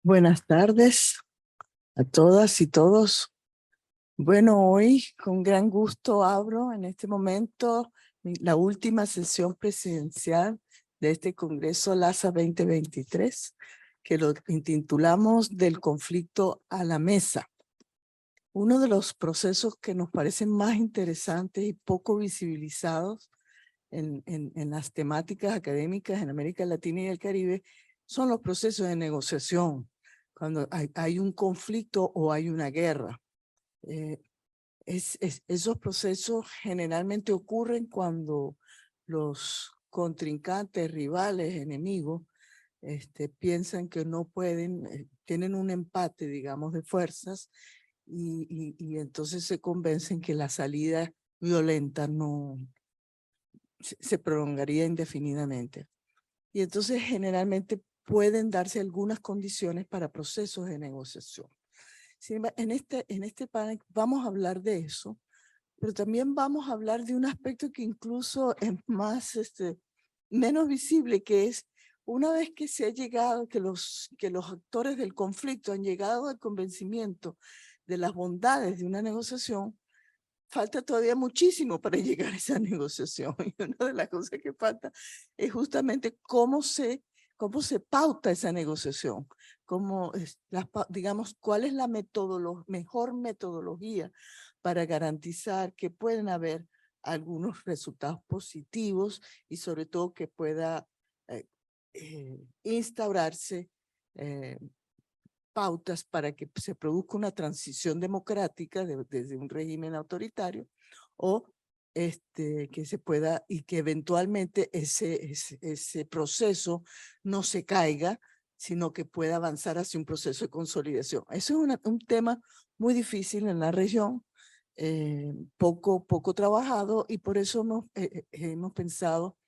Buenas tardes a todas y todos. Bueno, hoy con gran gusto abro en este momento la última sesión presidencial de este Congreso LASA 2023, que lo intitulamos Del conflicto a la mesa. Uno de los procesos que nos parecen más interesantes y poco visibilizados en las temáticas académicas en América Latina y el Caribe son los procesos de negociación, cuando hay un conflicto o hay una guerra. Esos procesos generalmente ocurren cuando los contrincantes, rivales, enemigos, piensan que no pueden, tienen un empate, digamos, de fuerzas y entonces se convencen que la salida violenta no se prolongaría indefinidamente. Y entonces generalmente pueden darse algunas condiciones para procesos de negociación. Sin embargo, en este panel vamos a hablar de eso, pero también vamos a hablar de un aspecto que incluso es más, menos visible, que es una vez que se ha llegado, que los actores del conflicto han llegado al convencimiento de las bondades de una negociación, falta todavía muchísimo para llegar a esa negociación. Y una de las cosas que falta es justamente cómo se pauta esa negociación, digamos, cuál es la mejor metodología para garantizar que pueden haber algunos resultados positivos y sobre todo que pueda instaurarse pautas para que se produzca una transición democrática desde un régimen autoritario o que se pueda y que eventualmente ese proceso no se caiga, sino que pueda avanzar hacia un proceso de consolidación. Eso es un tema muy difícil en la región, poco trabajado, y por eso hemos pensado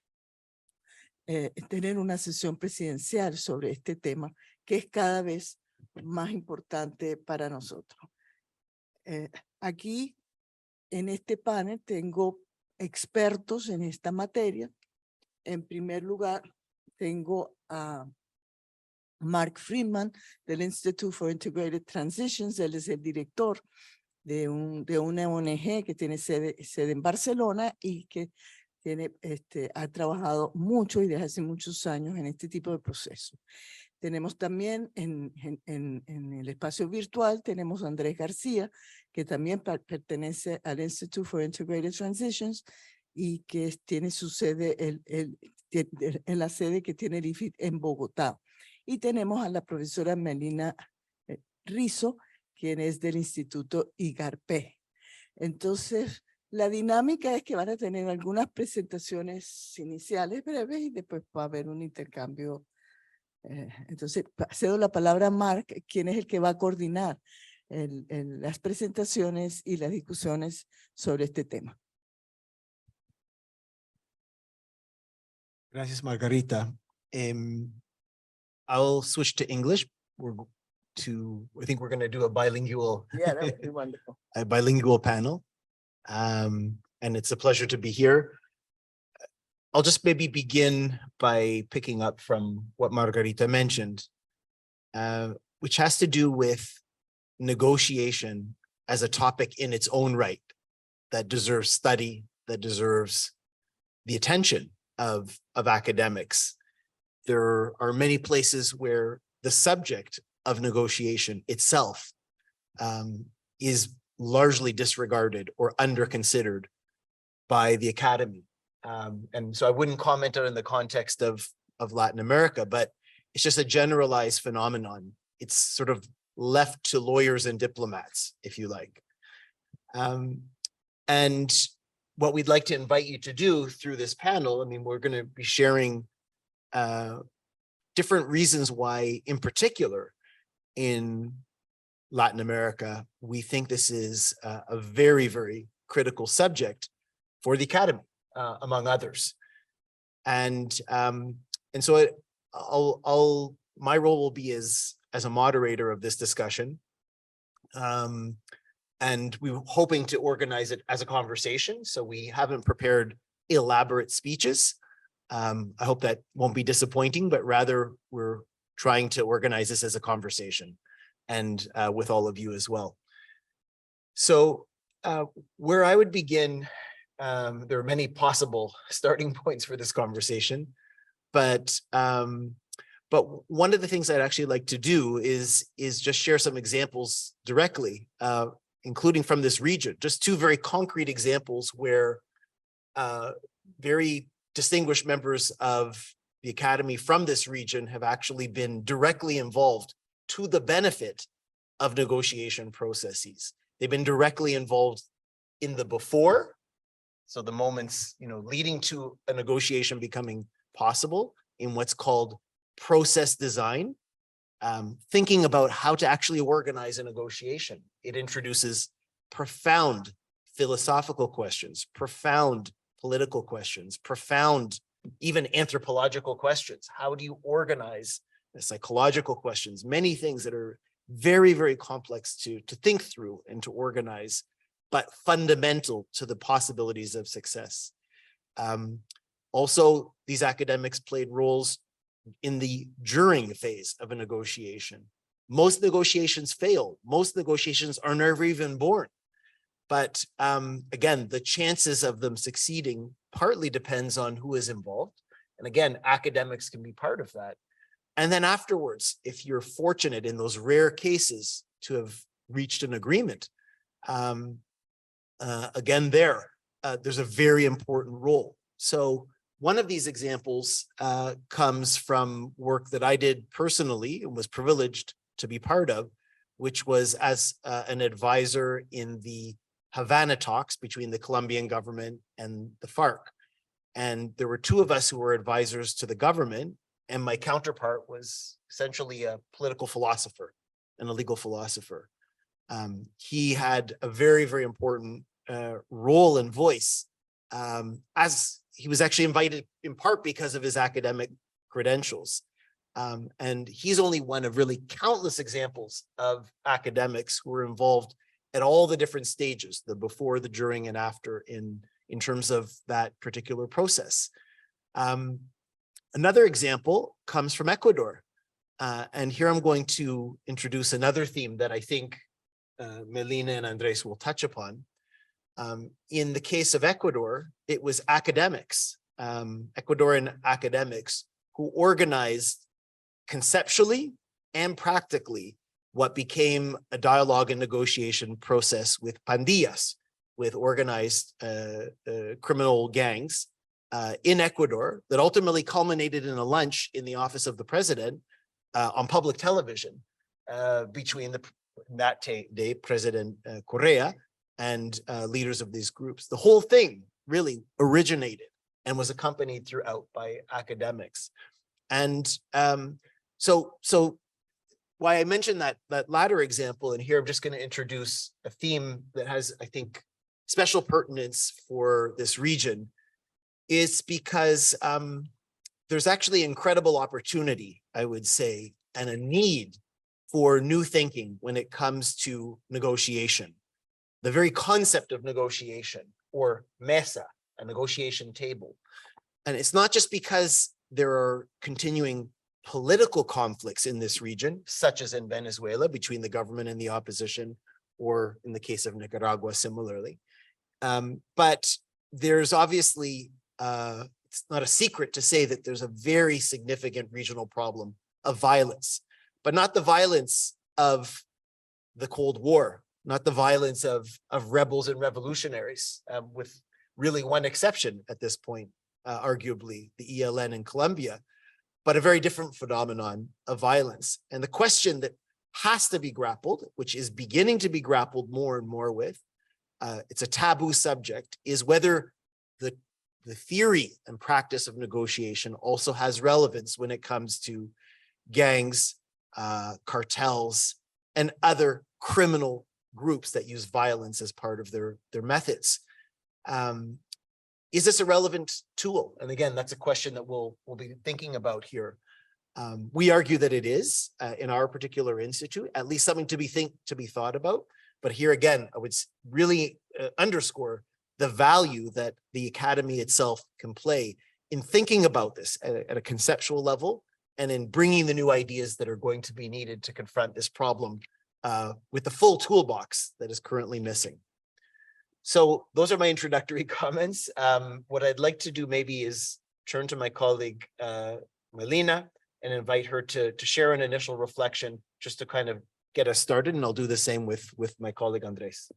tener una sesión presidencial sobre este tema, que es cada vez más importante para nosotros. Aquí en este panel tengo expertos en esta materia. En primer lugar, tengo a Mark Friedman del Institute for Integrated Transitions. Él es el director de una ONG que tiene sede en Barcelona y que ha trabajado mucho y desde hace muchos años en este tipo de procesos. Tenemos también en el espacio virtual, tenemos a Andrés García, que también pertenece al Institute for Integrated Transitions y que tiene su sede en la sede que tiene el IFIT en Bogotá. Y tenemos a la profesora Melina Rizo, quien es del Instituto IGARPE. Entonces, la dinámica es que van a tener algunas presentaciones iniciales breves y después va a haber un intercambio. Entonces, cedo la palabra a Mark, quien es el que va a coordinar las presentaciones y las discusiones sobre este tema. Gracias, Margarita. I'll switch to English. I think we're going to do a bilingual, Yeah, that would be wonderful. a bilingual panel. And it's a pleasure to be here. I'll just maybe begin by picking up from what Margarita mentioned, which has to do with negotiation as a topic in its own right that deserves study, that deserves the attention of academics. There are many places where the subject of negotiation itself is largely disregarded or under-considered by the academy. And so I wouldn't comment on it in the context of Latin America, but it's just a generalized phenomenon. It's sort of left to lawyers and diplomats, if you like. And what we'd like to invite you to do through this panel, I mean, we're going to be sharing different reasons why, in particular, in Latin America, we think this is a very, very critical subject for the academy, among others. And so my role will be as a moderator of this discussion. And we were hoping to organize it as a conversation, so we haven't prepared elaborate speeches. I hope that won't be disappointing, but rather we're trying to organize this as a conversation and with all of you as well. So where I would begin, there are many possible starting points for this conversation, but one of the things I'd actually like to do is just share some examples directly, including from this region, just two very concrete examples where very distinguished members of the Academy from this region have actually been directly involved to the benefit of negotiation processes. They've been directly involved in the before, so the moments, leading to a negotiation becoming possible in what's called process design, thinking about how to actually organize a negotiation. It introduces profound philosophical questions, profound political questions, profound even anthropological questions. How do you organize the psychological questions? Many things that are very, very complex to think through and to organize, but fundamental to the possibilities of success. Also, these academics played roles in the during phase of a negotiation. Most negotiations fail. Most negotiations are never even born. But again, the chances of them succeeding partly depends on who is involved. And again, academics can be part of that. And then afterwards, if you're fortunate in those rare cases to have reached an agreement, again, there's a very important role. So one of these examples comes from work that I did personally and was privileged to be part of, which was as an advisor in the Havana talks between the Colombian government and the FARC. And there were two of us who were advisors to the government, and my counterpart was essentially a political philosopher and a legal philosopher. He had a very, very important role and voice, as he was actually invited in part because of his academic credentials. And he's only one of really countless examples of academics who were involved at all the different stages, the before, the during, and after in terms of that particular process. Another example comes from Ecuador. And here I'm going to introduce another theme that I think Melina and Andres will touch upon. In the case of Ecuador, it was academics, Ecuadorian academics, who organized conceptually and practically what became a dialogue and negotiation process with pandillas, with organized criminal gangs in Ecuador that ultimately culminated in a lunch in the office of the president on public television between that day, President Correa and leaders of these groups. The whole thing really originated and was accompanied throughout by academics. And so why I mentioned that latter example, and here I'm just going to introduce a theme that has, I think, special pertinence for this region, is because there's actually incredible opportunity, I would say, and a need for new thinking when it comes to negotiation. The very concept of negotiation, or mesa, a negotiation table. And it's not just because there are continuing political conflicts in this region, such as in Venezuela between the government and the opposition, or in the case of Nicaragua, similarly. But there's obviously, it's not a secret to say that there's a very significant regional problem of violence, but not the violence of the Cold War, not the violence of rebels and revolutionaries, with really one exception at this point, arguably the ELN in Colombia, but a very different phenomenon of violence. And the question that has to be grappled, which is beginning to be grappled more and more with, it's a taboo subject, is whether the theory and practice of negotiation also has relevance when it comes to gangs, cartels, and other criminal groups that use violence as part of their methods. Is this a relevant tool? And again, that's a question that we'll be thinking about here. We argue that it is in our particular institute, at least something to be thought about. But here again, I would really underscore the value that the Academy itself can play in thinking about this at a conceptual level and in bringing the new ideas that are going to be needed to confront this problem with the full toolbox that is currently missing. So those are my introductory comments. What I'd like to do maybe is turn to my colleague, Melina, and invite her to share an initial reflection just to kind of get us started. And I'll do the same with my colleague, Andres.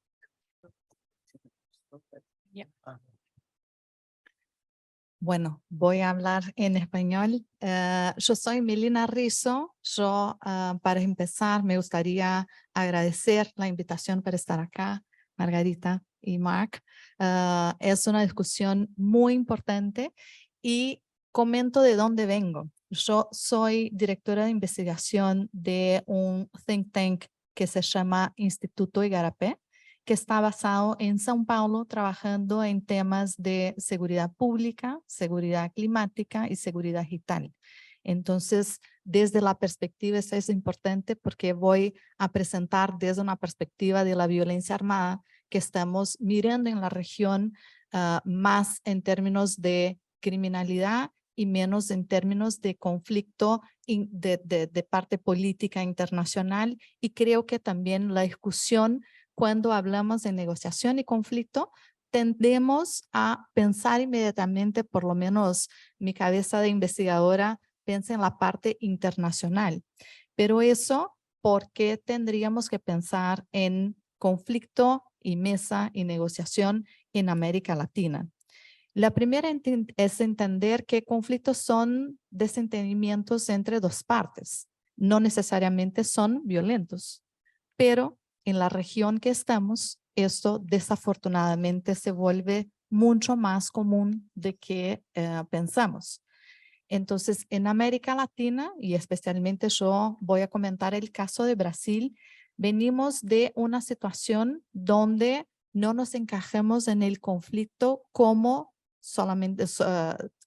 Yeah. Bueno, voy a hablar en español. Yo soy Melina Rizzo. Yo, para empezar, me gustaría agradecer la invitación para estar acá, Margarita y Mark. Es una discusión muy importante y comento de dónde vengo. Yo soy directora de investigación de un think tank que se llama Instituto Igarapé, que está basado en São Paulo, trabajando en temas de seguridad pública, seguridad climática y seguridad digital. Entonces, desde la perspectiva, eso es importante porque voy a presentar desde una perspectiva de la violencia armada que estamos mirando en la región, más en términos de criminalidad y menos en términos de conflicto de parte política internacional. Y creo que también la discusión, cuando hablamos de negociación y conflicto, tendemos a pensar inmediatamente, por lo menos mi cabeza de investigadora piensa en la parte internacional. Pero eso, ¿por qué tendríamos que pensar en conflicto y mesa y negociación en América Latina? La primera es entender que conflictos son desentendimientos entre dos partes. No necesariamente son violentos, pero en la región que estamos, esto desafortunadamente se vuelve mucho más común de que pensamos. Entonces, en América Latina, y especialmente yo voy a comentar el caso de Brasil, venimos de una situación donde no nos encajamos en el conflicto como solamente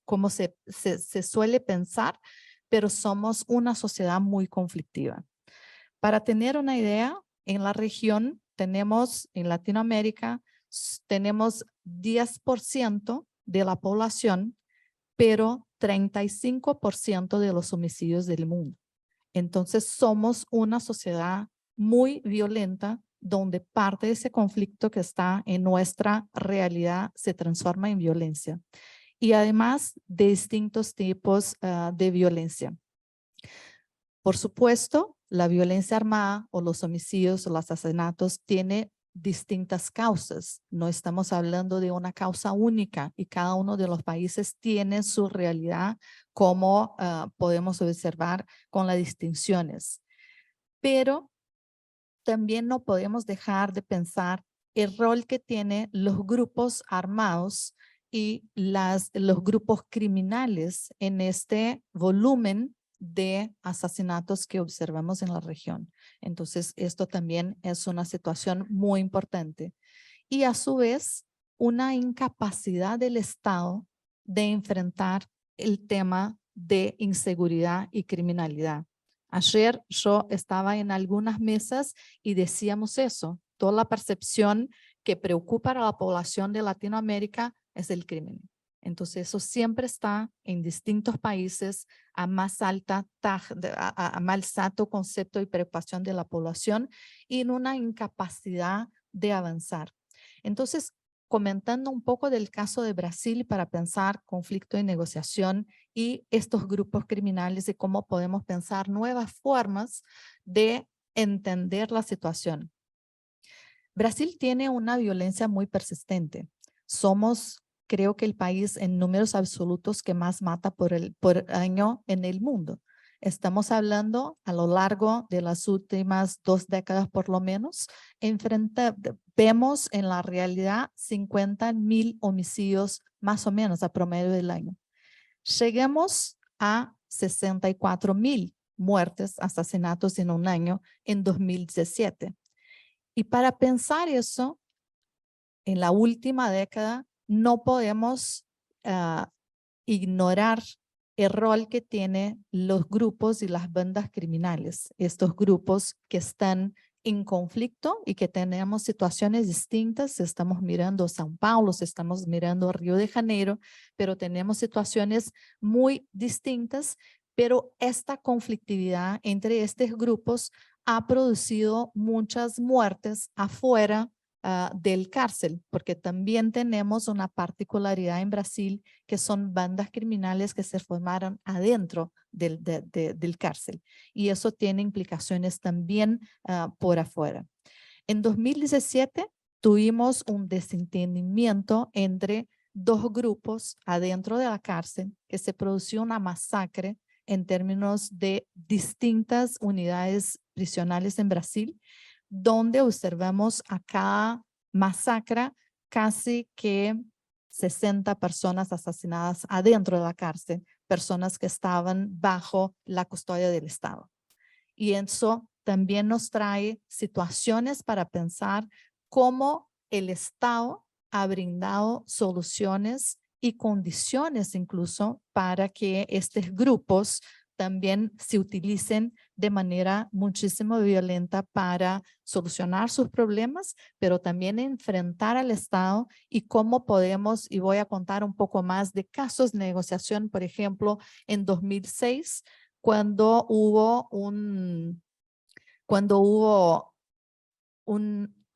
como se suele pensar, pero somos una sociedad muy conflictiva. Para tener una idea, en la región tenemos, en Latinoamérica, tenemos 10% de la población, pero 35% de los homicidios del mundo. Entonces somos una sociedad muy violenta donde parte de ese conflicto que está en nuestra realidad se transforma en violencia. Y además de distintos tipos de violencia. Por supuesto, la violencia armada o los homicidios o los asesinatos tiene distintas causas. No estamos hablando de una causa única y cada uno de los países tiene su realidad, como podemos observar con las distinciones. Pero también no podemos dejar de pensar el rol que tienen los grupos armados y los grupos criminales en este volumen de asesinatos que observamos en la región. Entonces, esto también es una situación muy importante. Y a su vez, una incapacidad del Estado de enfrentar el tema de inseguridad y criminalidad. Ayer yo estaba en algunas mesas y decíamos eso, toda la percepción que preocupa a la población de Latinoamérica es el crimen. Entonces eso siempre está en distintos países a más alto concepto y preocupación de la población y en una incapacidad de avanzar. Entonces, comentando un poco del caso de Brasil para pensar conflicto y negociación y estos grupos criminales y cómo podemos pensar nuevas formas de entender la situación. Brasil tiene una violencia muy persistente. Somos, creo que el país en números absolutos que más mata por año en el mundo. Estamos hablando a lo largo de las últimas 2 décadas por lo menos, vemos en la realidad 50,000 homicidios más o menos a promedio del año. Llegamos a 64,000 muertes, asesinatos en un año en 2017. Y para pensar eso, en la última década no podemos ignorar el rol que tienen los grupos y las bandas criminales, estos grupos que están en conflicto y que tenemos situaciones distintas. Estamos mirando São Paulo, estamos mirando Río de Janeiro, pero tenemos situaciones muy distintas pero esta conflictividad entre estos grupos ha producido muchas muertes afuera del cárcel, porque también tenemos una particularidad en Brasil que son bandas criminales que se formaron adentro del cárcel, y eso tiene implicaciones también por afuera. En 2017 tuvimos un desentendimiento entre dos grupos adentro de la cárcel, que se produjo una masacre en términos de distintas unidades prisionales en Brasil, donde observamos a cada masacre casi que 60 personas asesinadas adentro de la cárcel, personas que estaban bajo la custodia del Estado. Y eso también nos trae situaciones para pensar cómo el Estado ha brindado soluciones y condiciones incluso para que estos grupos también se utilicen de manera muchísimo violenta para solucionar sus problemas, pero también enfrentar al Estado y cómo podemos, y voy a contar un poco más de casos de negociación, por ejemplo, en 2006, cuando hubo un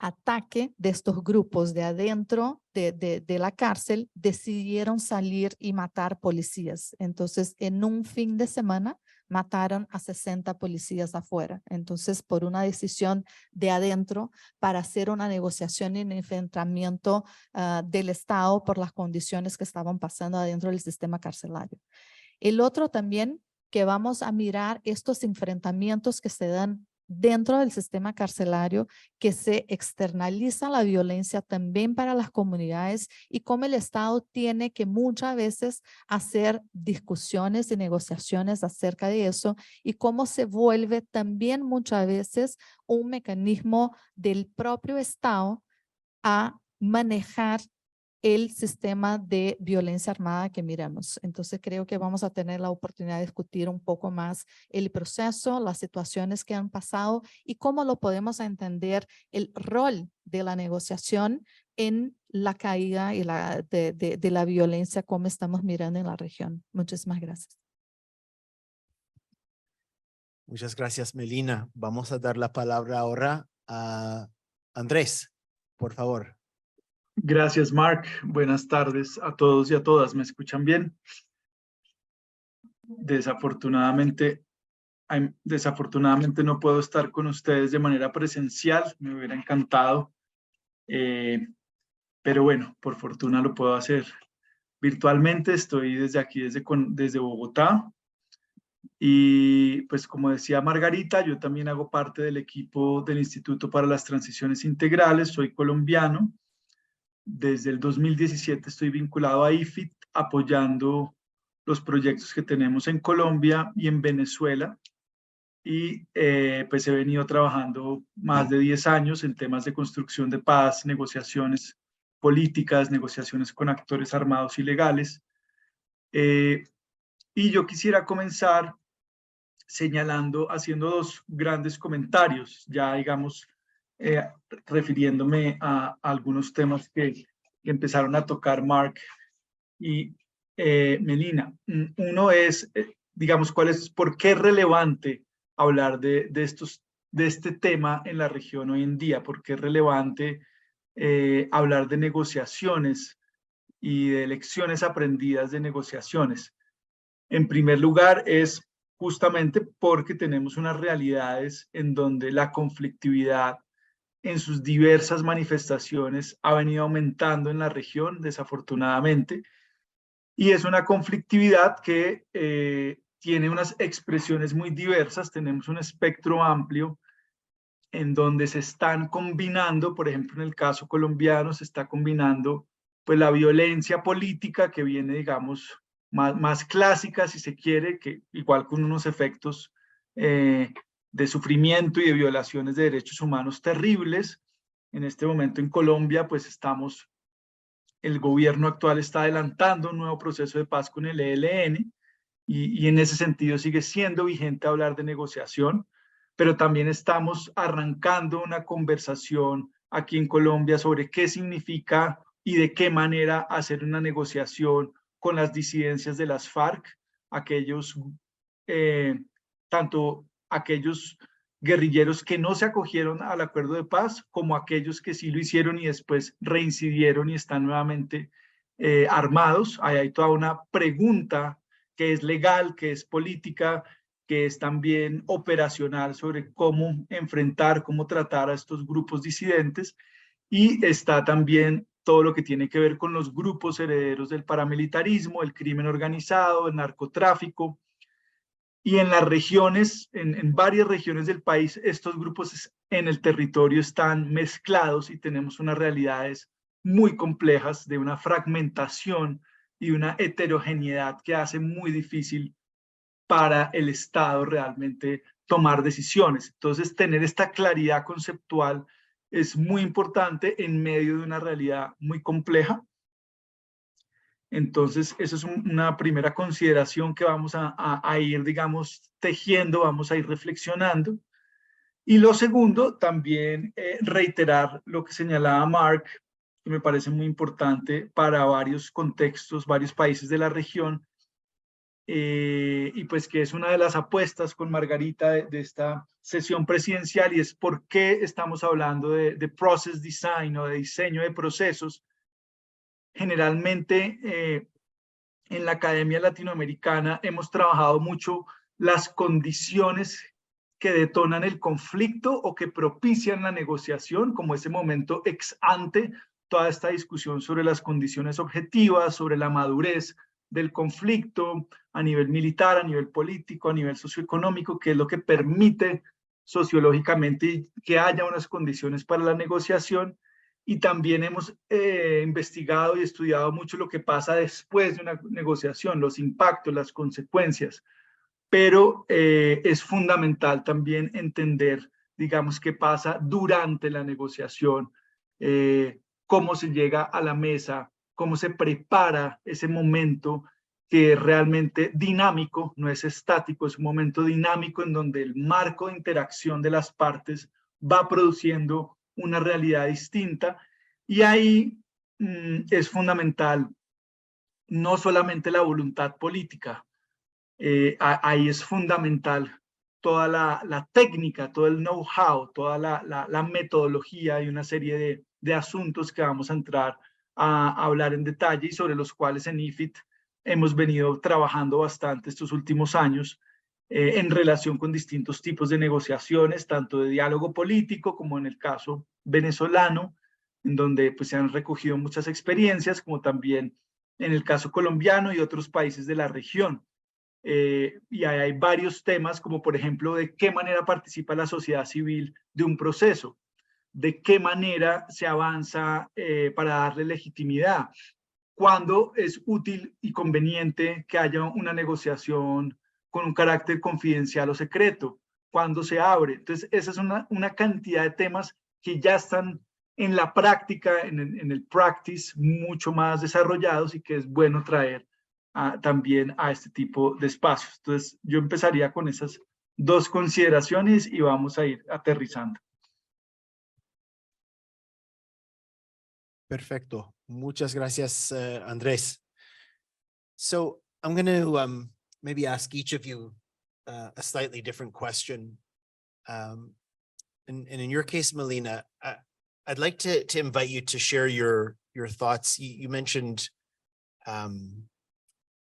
ataque de estos grupos de adentro de la cárcel, decidieron salir y matar policías. Entonces, en un fin de semana, mataron a 60 policías afuera. Entonces, por una decisión de adentro para hacer una negociación y un enfrentamiento del Estado por las condiciones que estaban pasando adentro del sistema carcelario. El otro también que vamos a mirar estos enfrentamientos que se dan dentro del sistema carcelario, que se externaliza la violencia también para las comunidades y cómo el Estado tiene que muchas veces hacer discusiones y negociaciones acerca de eso y cómo se vuelve también muchas veces un mecanismo del propio Estado a manejar el sistema de violencia armada que miramos. Entonces creo que vamos a tener la oportunidad de discutir un poco más el proceso, las situaciones que han pasado y cómo lo podemos entender el rol de la negociación en la caída y de la violencia como estamos mirando en la región. Muchísimas gracias. Muchas gracias, Melina. Vamos a dar la palabra ahora a Andrés, por favor. Gracias, Mark. Buenas tardes a todos y a todas. ¿Me escuchan bien? Desafortunadamente no puedo estar con ustedes de manera presencial. Me hubiera encantado. Pero bueno, por fortuna lo puedo hacer virtualmente. Estoy desde aquí, desde Bogotá. Y pues como decía Margarita, yo también hago parte del equipo del Instituto para las Transiciones Integrales. Soy colombiano. Desde el 2017 estoy vinculado a IFIT, apoyando los proyectos que tenemos en Colombia y en Venezuela. Y pues he venido trabajando más de 10 años en temas de construcción de paz, negociaciones políticas, negociaciones con actores armados y legales. Y yo quisiera comenzar haciendo dos grandes comentarios, ya digamos, refiriéndome a algunos temas que empezaron a tocar Mark y Melina. Uno es, digamos, por qué es relevante hablar de este tema en la región hoy en día, por qué es relevante hablar de negociaciones y de lecciones aprendidas de negociaciones. En primer lugar, es justamente porque tenemos unas realidades en donde la conflictividad en sus diversas manifestaciones ha venido aumentando en la región, desafortunadamente, y es una conflictividad que tiene unas expresiones muy diversas. Tenemos un espectro amplio en donde se están combinando, por ejemplo, en el caso colombiano, se está combinando pues la violencia política que viene, digamos, más clásica, si se quiere, que igual con unos efectos de sufrimiento y de violaciones de derechos humanos terribles. En este momento en Colombia, pues el gobierno actual está adelantando un nuevo proceso de paz con el ELN y en ese sentido sigue siendo vigente hablar de negociación, pero también estamos arrancando una conversación aquí en Colombia sobre qué significa y de qué manera hacer una negociación con las disidencias de las FARC, aquellos tanto aquellos guerrilleros que no se acogieron al acuerdo de paz, como aquellos que sí lo hicieron y después reincidieron y están nuevamente armados. Ahí hay toda una pregunta que es legal, que es política, que es también operacional sobre cómo enfrentar, cómo tratar a estos grupos disidentes. Y está también todo lo que tiene que ver con los grupos herederos del paramilitarismo, el crimen organizado, el narcotráfico. Y en las regiones, en varias regiones del país, estos grupos en el territorio están mezclados y tenemos unas realidades muy complejas de una fragmentación y una heterogeneidad que hace muy difícil para el Estado realmente tomar decisiones. Entonces, tener esta claridad conceptual es muy importante en medio de una realidad muy compleja. Entonces, eso es una primera consideración que vamos a ir, digamos, tejiendo, vamos a ir reflexionando. Y lo segundo, también reiterar lo que señalaba Mark, que me parece muy importante para varios contextos, varios países de la región, y pues que es una de las apuestas con Margarita de esta sesión presidencial, y es por qué estamos hablando de process design o de diseño de procesos. Generalmente en la Academia Latinoamericana hemos trabajado mucho las condiciones que detonan el conflicto o que propician la negociación, como ese momento ex ante, toda esta discusión sobre las condiciones objetivas, sobre la madurez del conflicto a nivel militar, a nivel político, a nivel socioeconómico, que es lo que permite sociológicamente que haya unas condiciones para la negociación. Y también hemos investigado y estudiado mucho lo que pasa después de una negociación, los impactos, las consecuencias. Pero es fundamental también entender, digamos, qué pasa durante la negociación, cómo se llega a la mesa, cómo se prepara ese momento que es realmente dinámico, no es estático, es un momento dinámico en donde el marco de interacción de las partes va produciendo una realidad distinta. Y ahí es fundamental no solamente la voluntad política, ahí es fundamental toda la técnica, todo el know-how, toda la metodología y una serie de asuntos que vamos a entrar a hablar en detalle y sobre los cuales en IFIT hemos venido trabajando bastante estos últimos años en relación con distintos tipos de negociaciones, tanto de diálogo político como en el caso venezolano, en donde pues, se han recogido muchas experiencias, como también en el caso colombiano y otros países de la región. Y hay varios temas, como por ejemplo, de qué manera participa la sociedad civil de un proceso, de qué manera se avanza para darle legitimidad, cuándo es útil y conveniente que haya una negociación con un carácter confidencial o secreto, cuándo se abre. Entonces, esa es una cantidad de temas que ya están en la práctica, en el practice, mucho más desarrollados y que es bueno traer también a este tipo de espacios. Entonces, yo empezaría con esas dos consideraciones y vamos a ir aterrizando. Perfecto. Muchas gracias, Andrés. So I'm going to maybe ask each of you a slightly different question. And in your case, Melina, I'd like to invite you to share your thoughts. You mentioned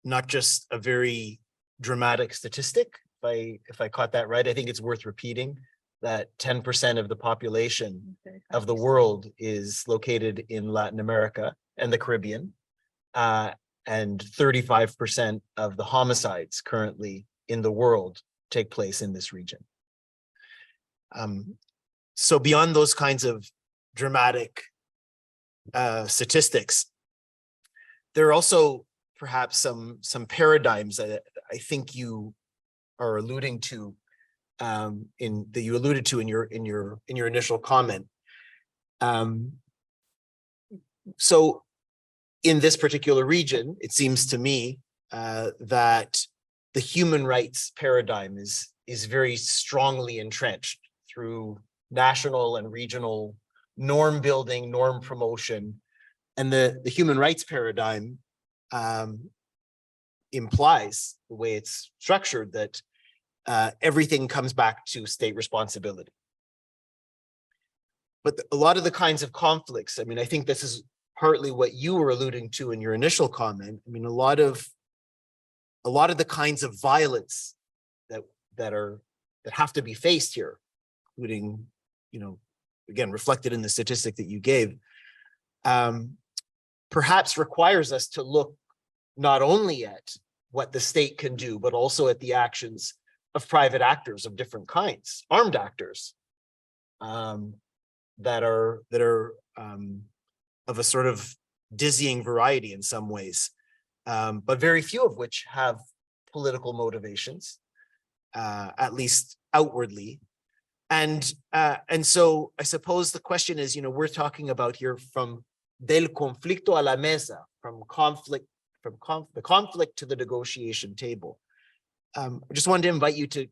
not just a very dramatic statistic, if I caught that right. I think it's worth repeating that 10% of the population of the world is located in Latin America and the Caribbean, and 35% of the homicides currently in the world take place in this region. So beyond those kinds of dramatic statistics, there are also perhaps some paradigms that I think you are alluding to that you alluded to in your initial comment. So in this particular region, it seems to me that the human rights paradigm is very strongly entrenched through national and regional norm building, norm promotion, and the human rights paradigm implies, the way it's structured, that everything comes back to state responsibility. But a lot of the kinds of conflicts, I mean, I think this is partly what you were alluding to in your initial comment. I mean, a lot of the kinds of violence that have to be faced here, including, you know, again, reflected in the statistic that you gave, perhaps requires us to look not only at what the state can do, but also at the actions of private actors of different kinds, armed actors, that are of a sort of dizzying variety in some ways, but very few of which have political motivations, at least outwardly. And so I suppose the question is, you know, we're talking about here from del conflicto a la mesa, from the conflict to the negotiation table. I just wanted to invite you to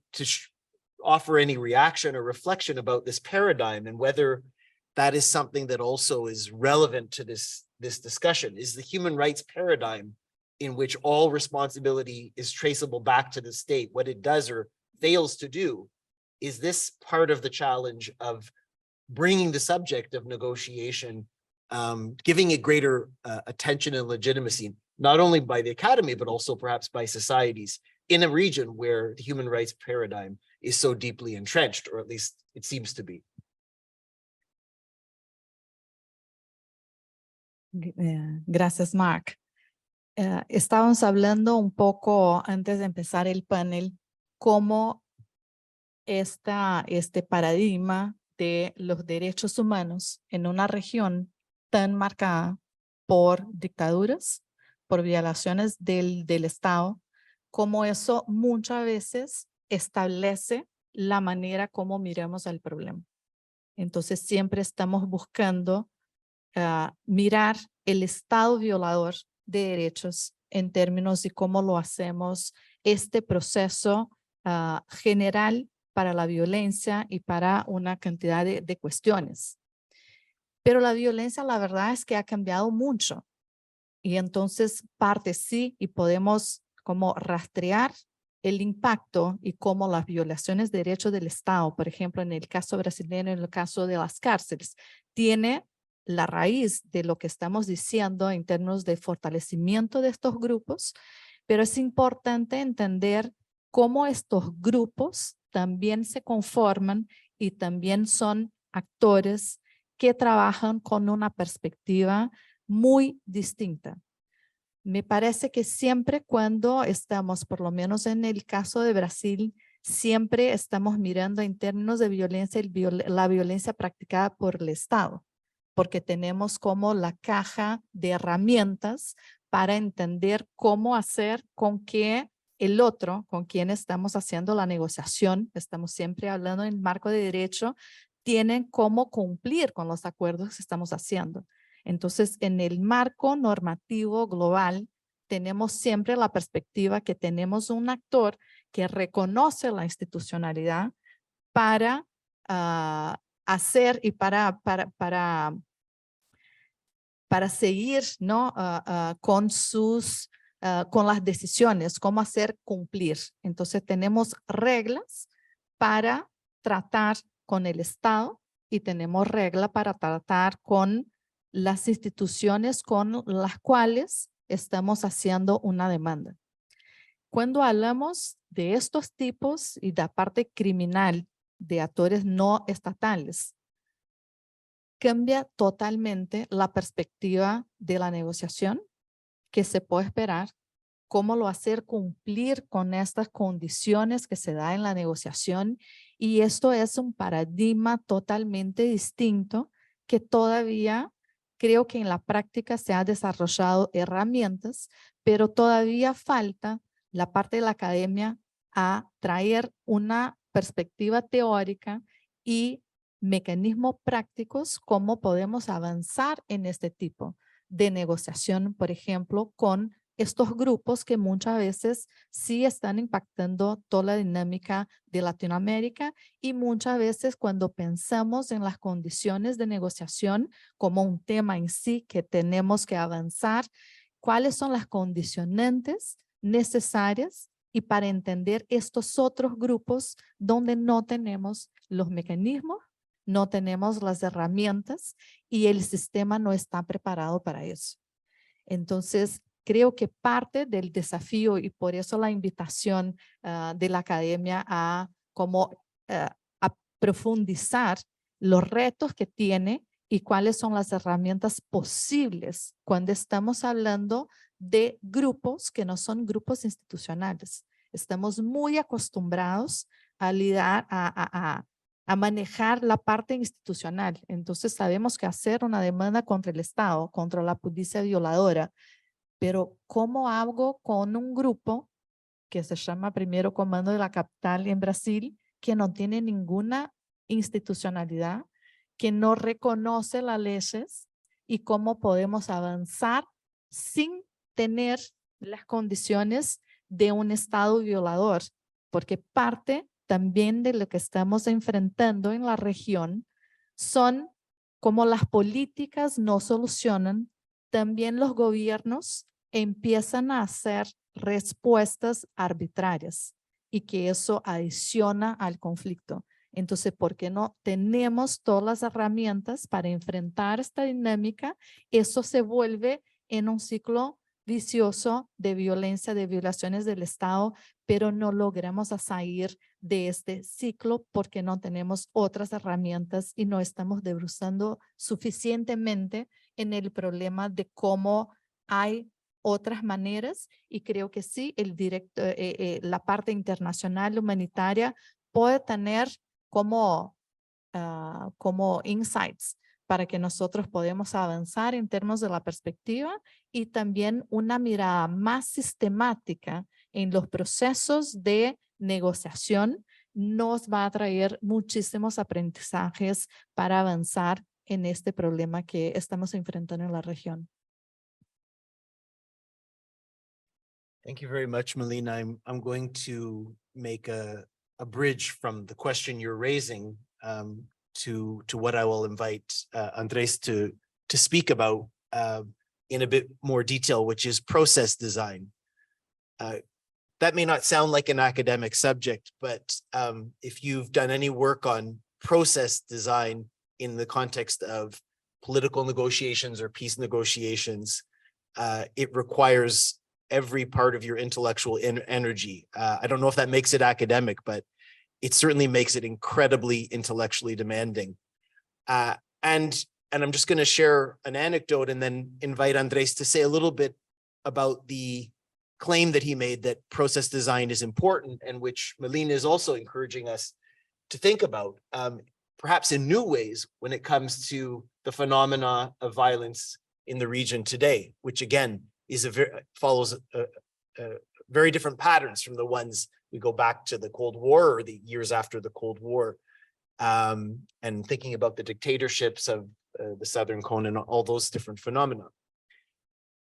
offer any reaction or reflection about this paradigm and whether that is something that also is relevant to this discussion. Is the human rights paradigm in which all responsibility is traceable back to the state, what it does or fails to do, is this part of the challenge of bringing the subject of negotiation, giving it greater attention and legitimacy, not only by the academy, but also perhaps by societies in a region where the human rights paradigm is so deeply entrenched, or at least it seems to be? Gracias, Mark. Estábamos hablando un poco antes de empezar el panel, cómo este paradigma de los derechos humanos en una región tan marcada por dictaduras, por violaciones del Estado, como eso muchas veces establece la manera como miramos el problema. Entonces siempre estamos buscando mirar el Estado violador de derechos en términos de cómo lo hacemos, este proceso general para la violencia y para una cantidad de cuestiones. Pero la violencia, la verdad es que ha cambiado mucho. Y entonces parte sí, y podemos como rastrear el impacto y cómo las violaciones de derechos del Estado, por ejemplo, en el caso brasileño, en el caso de las cárceles, tiene la raíz de lo que estamos diciendo en términos de fortalecimiento de estos grupos, pero es importante entender cómo estos grupos también se conforman y también son actores que trabajan con una perspectiva muy distinta. Me parece que siempre cuando estamos, por lo menos en el caso de Brasil, siempre estamos mirando en términos de violencia, la violencia practicada por el Estado, porque tenemos como la caja de herramientas para entender cómo hacer con que el otro, con quien estamos haciendo la negociación, estamos siempre hablando en el marco de derecho, tienen cómo cumplir con los acuerdos que estamos haciendo. Entonces, en el marco normativo global, tenemos siempre la perspectiva que tenemos un actor que reconoce la institucionalidad para hacer y para seguir, ¿no? Con sus con las decisiones, cómo hacer cumplir. Entonces tenemos reglas para tratar con el Estado y tenemos reglas para tratar con las instituciones con las cuales estamos haciendo una demanda. Cuando hablamos de estos tipos y de la parte criminal de actores no estatales, cambia totalmente la perspectiva de la negociación que se puede esperar, cómo lo hacer cumplir con estas condiciones que se da en la negociación, y esto es un paradigma totalmente distinto que todavía creo que en la práctica se ha desarrollado herramientas, pero todavía falta la parte de la academia a traer una perspectiva teórica y mecanismos prácticos cómo podemos avanzar en este tipo de negociación, por ejemplo, con estos grupos que muchas veces sí están impactando toda la dinámica de Latinoamérica, y muchas veces cuando pensamos en las condiciones de negociación como un tema en sí que tenemos que avanzar, ¿cuáles son las condicionantes necesarias y para entender estos otros grupos donde no tenemos los mecanismos, no tenemos las herramientas y el sistema no está preparado para eso. Entonces, creo que parte del desafío y por eso la invitación de la academia a a profundizar los retos que tiene y cuáles son las herramientas posibles cuando estamos hablando de grupos que no son grupos institucionales. Estamos muy acostumbrados a lidiar, a manejar la parte institucional. Entonces sabemos que hacer una demanda contra el Estado, contra la policía violadora, pero ¿cómo hago con un grupo que se llama Primero Comando de la Capital en Brasil, que no tiene ninguna institucionalidad, que no reconoce las leyes y cómo podemos avanzar sin tener las condiciones de un Estado violador? Porque parte también de lo que estamos enfrentando en la región son como las políticas no solucionan, también los gobiernos empiezan a hacer respuestas arbitrarias y que eso adiciona al conflicto. Entonces, ¿por qué no tenemos todas las herramientas para enfrentar esta dinámica? Eso se vuelve en un ciclo vicioso de violencia, de violaciones del Estado, pero no logramos salir de este ciclo porque no tenemos otras herramientas y no estamos debruçando suficientemente en el problema de cómo hay otras maneras, y creo que sí, la parte internacional humanitaria puede tener como insights para que nosotros podamos avanzar en términos de la perspectiva y también una mirada más sistemática en los procesos de negociación nos va a traer muchísimos aprendizajes para avanzar en este problema que estamos enfrentando en la región. Thank you very much, Melina. I'm going to make a bridge from the question you're raising to what I will invite Andres to speak about in a bit more detail, which is process design. That may not sound like an academic subject, but if you've done any work on process design in the context of political negotiations or peace negotiations, it requires every part of your intellectual energy. I don't know if that makes it academic, but it certainly makes it incredibly intellectually demanding. And I'm just going to share an anecdote and then invite Andres to say a little bit about the claim that he made that process design is important, and which Melina is also encouraging us to think about, perhaps in new ways when it comes to the phenomena of violence in the region today, which again follows very different patterns from the ones we go back to the Cold War or the years after the Cold War, and thinking about the dictatorships of the Southern Cone and all those different phenomena.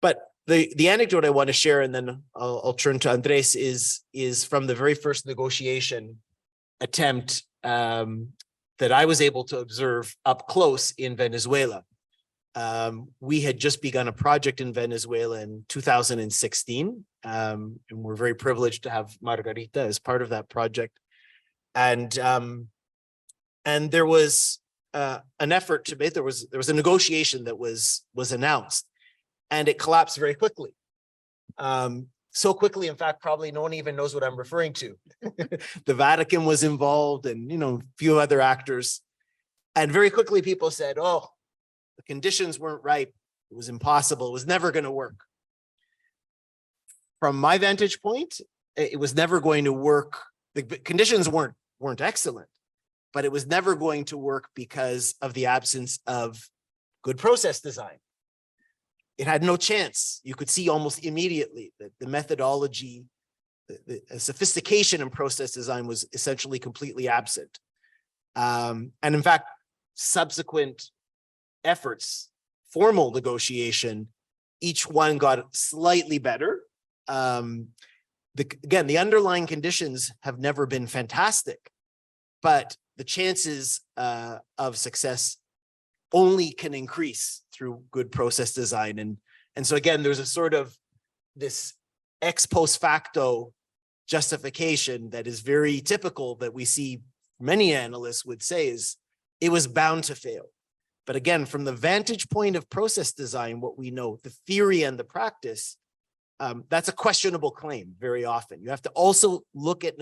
But the anecdote I want to share, and then I'll turn to Andres, is from the very first negotiation attempt that I was able to observe up close in Venezuela. We had just begun a project in Venezuela in 2016, and we're very privileged to have Margarita as part of that project. And there was an effort to make, there was a negotiation that was announced, and it collapsed very quickly. So quickly, in fact, probably no one even knows what I'm referring to. The Vatican was involved, and a few other actors, and very quickly people said, "Oh, the conditions weren't right. It was impossible. It was never going to work." From my vantage point, it was never going to work. The conditions weren't excellent, but it was never going to work because of the absence of good process design. It had no chance. You could see almost immediately that the methodology, the sophistication in process design was essentially completely absent. And in fact, subsequent efforts, formal negotiation, each one got slightly better. Again, the underlying conditions have never been fantastic, but the chances of success only can increase through good process design. And so again, there's a sort of this ex post facto justification that is very typical that we see many analysts would say is it was bound to fail. But again, from the vantage point of process design, what we know, the theory and the practice, that's a questionable claim very often. You have to also look at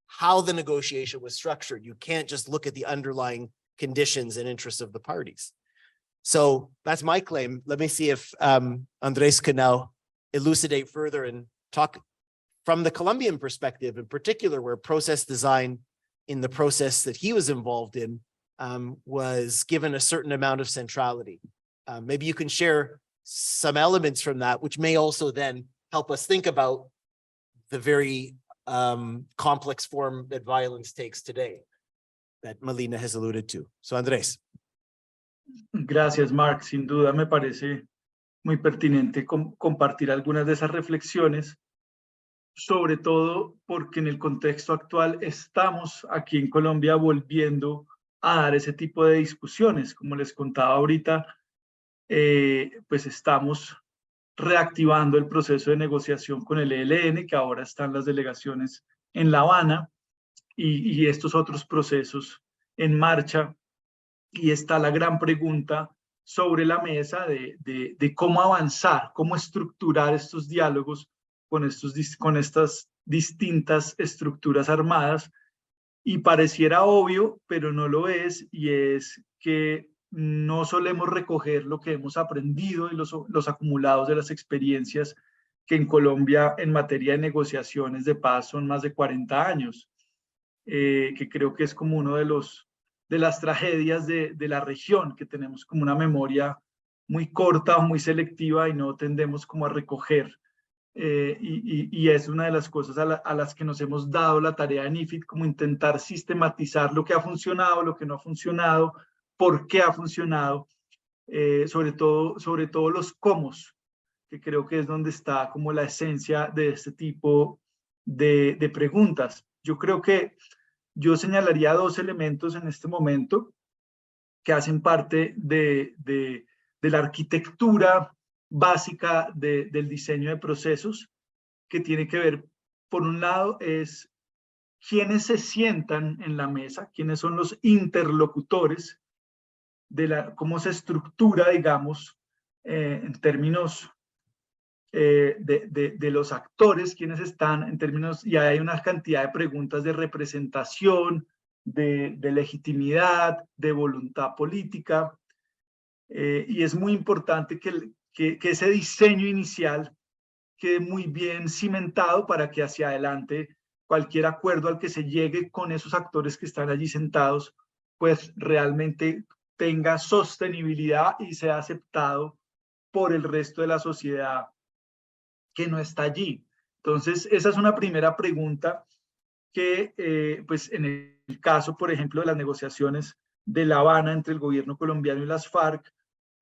how the negotiation was structured. You can't just look at the underlying conditions and interests of the parties. So that's my claim. Let me see if Andres can now elucidate further and talk from the Colombian perspective, in particular, where process design in the process that he was involved in was given a certain amount of centrality. Maybe you can share some elements from that, which may also then help us think about the very complex form that violence takes today that Melina has alluded to. So Andrés. Gracias, Mark. Sin duda me parece muy pertinente compartir algunas de esas reflexiones, sobre todo porque en el contexto actual estamos aquí en Colombia volviendo a dar ese tipo de discusiones. Como les contaba ahorita, pues estamos reactivando el proceso de negociación con el ELN, que ahora están las delegaciones en La Habana, y estos otros procesos en marcha. Y está la gran pregunta sobre la mesa de cómo avanzar, cómo estructurar estos diálogos con estas distintas estructuras armadas. Y pareciera obvio, pero no lo es, y es que no solemos recoger lo que hemos aprendido y los acumulados de las experiencias que en Colombia en materia de negociaciones de paz son más de 40 años, que creo que es como uno de las tragedias de la región, que tenemos como una memoria muy corta o muy selectiva y no tendemos como a recoger. Y es una de las cosas a las que nos hemos dado la tarea en IFIT, como intentar sistematizar lo que ha funcionado, lo que no ha funcionado, por qué ha funcionado, sobre todo los cómo, que creo que es donde está como la esencia de este tipo de preguntas. Yo creo que yo señalaría dos elementos en este momento que hacen parte de la arquitectura básica del diseño de procesos, que tiene que ver, por un lado, es quiénes se sientan en la mesa, quiénes son los interlocutores, cómo se estructura, digamos, en términos de los actores, quiénes están en términos, y hay una cantidad de preguntas de representación, de legitimidad, de voluntad política, y es muy importante que ese diseño inicial quede muy bien cimentado para que hacia adelante cualquier acuerdo al que se llegue con esos actores que están allí sentados, pues realmente tenga sostenibilidad y sea aceptado por el resto de la sociedad que no está allí. Entonces, esa es una primera pregunta que, pues en el caso, por ejemplo, de las negociaciones de La Habana entre el gobierno colombiano y las FARC,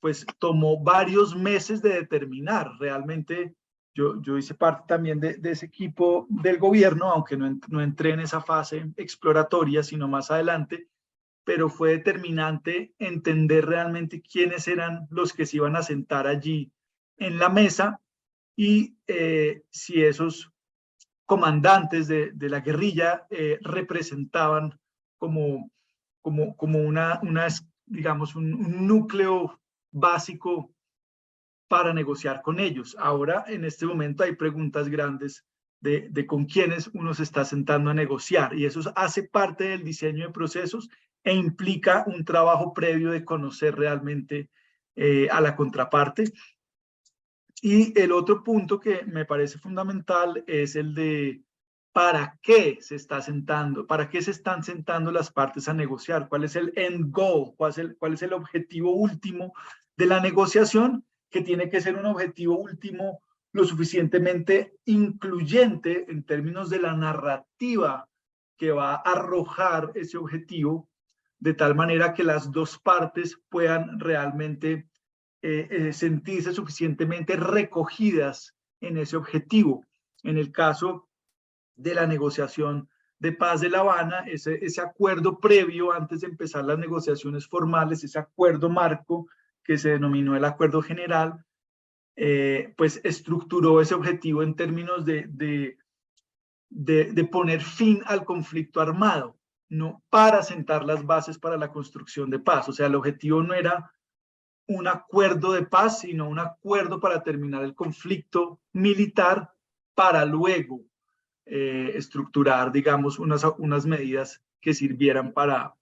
pues tomó varios meses de determinar. Realmente yo hice parte también de ese equipo del gobierno, aunque no entré en esa fase exploratoria, sino más adelante, pero fue determinante entender realmente quiénes eran los que se iban a sentar allí en la mesa y si esos comandantes de la guerrilla representaban como digamos, un núcleo básico para negociar con ellos. Ahora, en este momento, hay preguntas grandes de con quiénes uno se está sentando a negociar, y eso hace parte del diseño de procesos e implica un trabajo previo de conocer realmente a la contraparte. Y el otro punto que me parece fundamental es el de ¿para qué se está sentando? ¿Para qué se están sentando las partes a negociar? ¿Cuál es el end goal? ¿Cuál es el objetivo último de la negociación? Que tiene que ser un objetivo último lo suficientemente incluyente en términos de la narrativa que va a arrojar ese objetivo, de tal manera que las dos partes puedan realmente sentirse suficientemente recogidas en ese objetivo. En el caso de la negociación de paz de La Habana, ese acuerdo previo antes de empezar las negociaciones formales, ese acuerdo marco que se denominó el acuerdo general, pues estructuró ese objetivo en términos de de poner fin al conflicto armado, no para sentar las bases para la construcción de paz. O sea, el objetivo no era un acuerdo de paz, sino un acuerdo para terminar el conflicto militar para luego estructurar, digamos, unas medidas que sirvieran para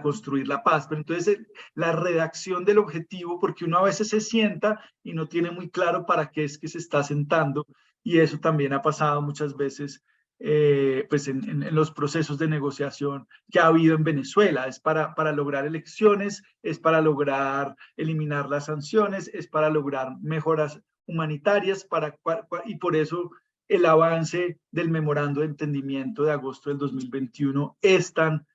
construir la paz. Pero entonces la redacción del objetivo, porque uno a veces se sienta y no tiene muy claro para qué es que se está sentando, y eso también ha pasado muchas veces pues en los procesos de negociación que ha habido en Venezuela. Es para lograr elecciones, es para lograr eliminar las sanciones, es para lograr mejoras humanitarias, y por eso el avance del memorando de entendimiento de agosto del 2021 es tan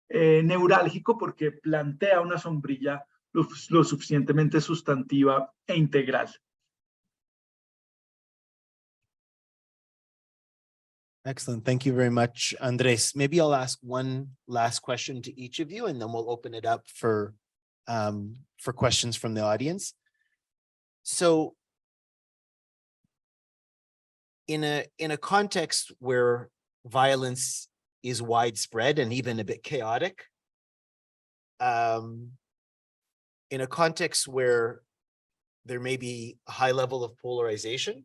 neurálgico, porque plantea una sombrilla lo suficientemente sustantiva e integral. Excellent. Thank you very much, Andres. Maybe I'll ask one last question to each of you, and then we'll open it up for questions from the audience. So in a context where violence is widespread and even a bit chaotic, in a context where there may be a high level of polarization,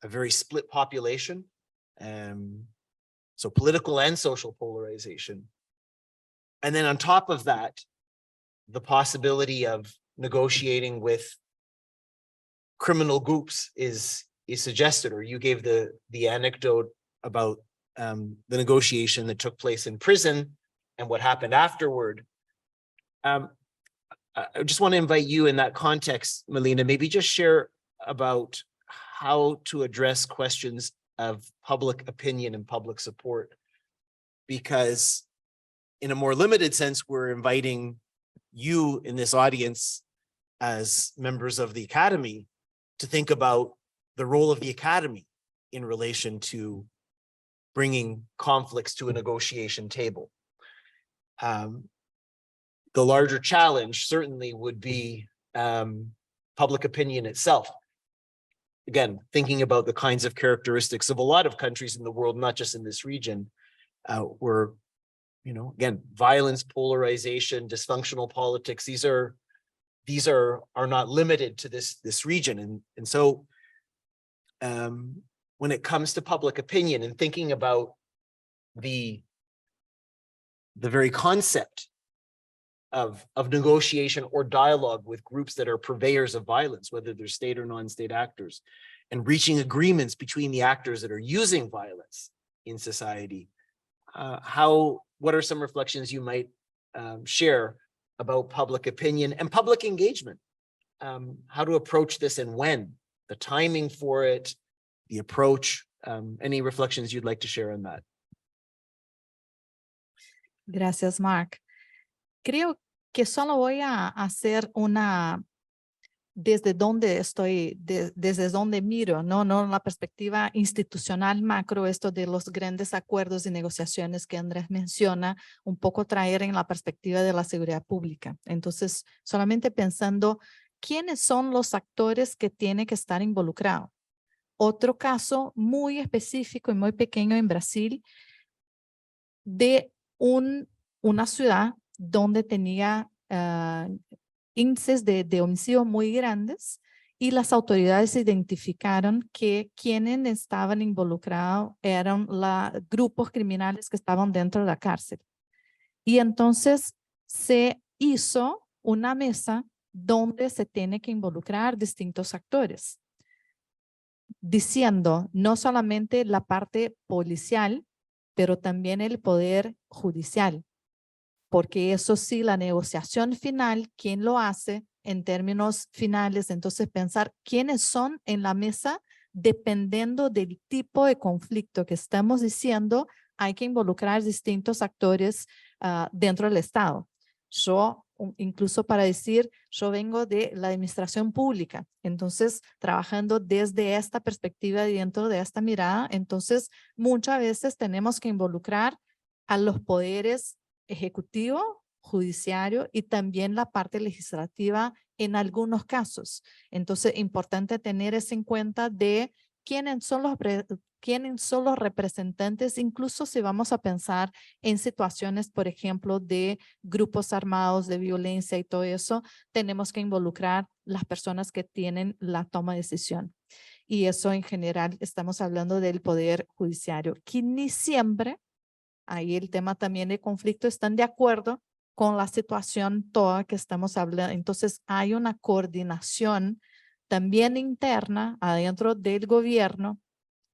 a very split population, so political and social polarization. And then on top of that, the possibility of negotiating with criminal groups is suggested, or you gave the anecdote about the negotiation that took place in prison and what happened afterward. I just want to invite you in that context, Melina, maybe just share about how to address questions of public opinion and public support, because in a more limited sense, we're inviting you in this audience as members of the Academy to think about the role of the Academy in relation to bringing conflicts to a negotiation table. The larger challenge certainly would be public opinion itself. Again, thinking about the kinds of characteristics of a lot of countries in the world, not just in this region, where, you know, again, violence, polarization, dysfunctional politics, these are not limited to this region. And so when it comes to public opinion and thinking about the very concept of negotiation or dialogue with groups that are purveyors of violence, whether they're state or non-state actors, and reaching agreements between the actors that are using violence in society, what are some reflections you might share about public opinion and public engagement? How to approach this and when, the timing for it, the approach, any reflections you'd like to share on that? Gracias, Mark. Creo que solo voy a hacer una desde donde estoy, desde donde miro, no la perspectiva institucional macro, esto de los grandes acuerdos y negociaciones que Andrés menciona, un poco traer en la perspectiva de la seguridad pública. Entonces, solamente pensando quiénes son los actores que tienen que estar involucrados. Otro caso muy específico y muy pequeño en Brasil de una ciudad donde tenía índices de homicidio muy grandes, y las autoridades identificaron que quienes estaban involucrados eran grupos criminales que estaban dentro de la cárcel. Y entonces se hizo una mesa donde se tiene que involucrar distintos actores, diciendo no solamente la parte policial, pero también el poder judicial. Porque eso sí, la negociación final, ¿quién lo hace en términos finales? Entonces pensar quiénes son en la mesa, dependiendo del tipo de conflicto que estamos diciendo, hay que involucrar distintos actores dentro del Estado. Yo, incluso para decir, yo vengo de la administración pública, entonces trabajando desde esta perspectiva y dentro de esta mirada, entonces muchas veces tenemos que involucrar a los poderes ejecutivo, judiciario y también la parte legislativa en algunos casos. Entonces, importante tener eso en cuenta de quiénes son los ¿Quiénes son los representantes? Incluso si vamos a pensar en situaciones, por ejemplo, de grupos armados, de violencia y todo eso, tenemos que involucrar las personas que tienen la toma de decisión. Y eso en general estamos hablando del poder judiciario, que ni siempre, ahí el tema también de conflicto, están de acuerdo con la situación toda que estamos hablando. Entonces hay una coordinación también interna adentro del gobierno,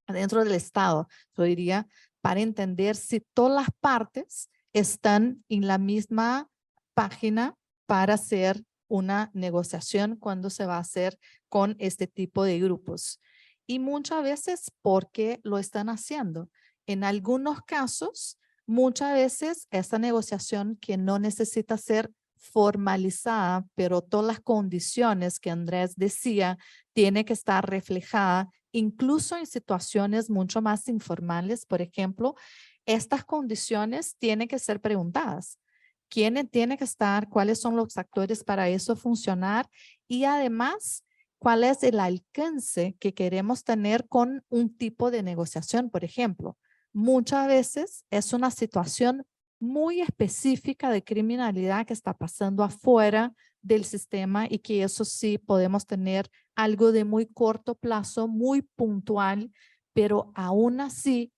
adentro del Estado, yo diría, para entender si todas las partes están en la misma página para hacer una negociación cuando se va a hacer con este tipo de grupos. Y muchas veces, ¿por qué lo están haciendo? En algunos casos, muchas veces esa negociación que no necesita ser formalizada, pero todas las condiciones que Andrés decía, tiene que estar reflejada incluso en situaciones mucho más informales. Por ejemplo, estas condiciones tienen que ser preguntadas. ¿Quién tiene que estar? ¿Cuáles son los actores para eso funcionar? Y además, ¿cuál es el alcance que queremos tener con un tipo de negociación? Por ejemplo, muchas veces es una situación muy específica de criminalidad que está pasando afuera del sistema y que eso sí podemos tener algo de muy corto plazo, muy puntual, pero aún así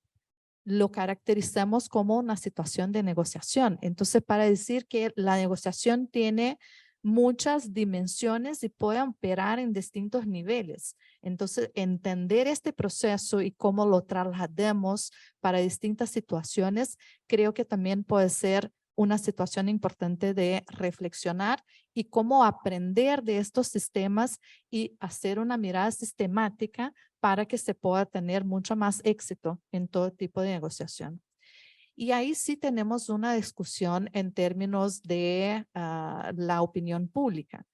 lo caracterizamos como una situación de negociación. Entonces, para decir que la negociación tiene muchas dimensiones y puede operar en distintos niveles. Entonces, entender este proceso y cómo lo trasladamos para distintas situaciones, creo que también puede ser una situación importante de reflexionar y cómo aprender de estos sistemas y hacer una mirada sistemática para que se pueda tener mucho más éxito en todo tipo de negociación. Y ahí sí tenemos una discusión en términos de la opinión pública.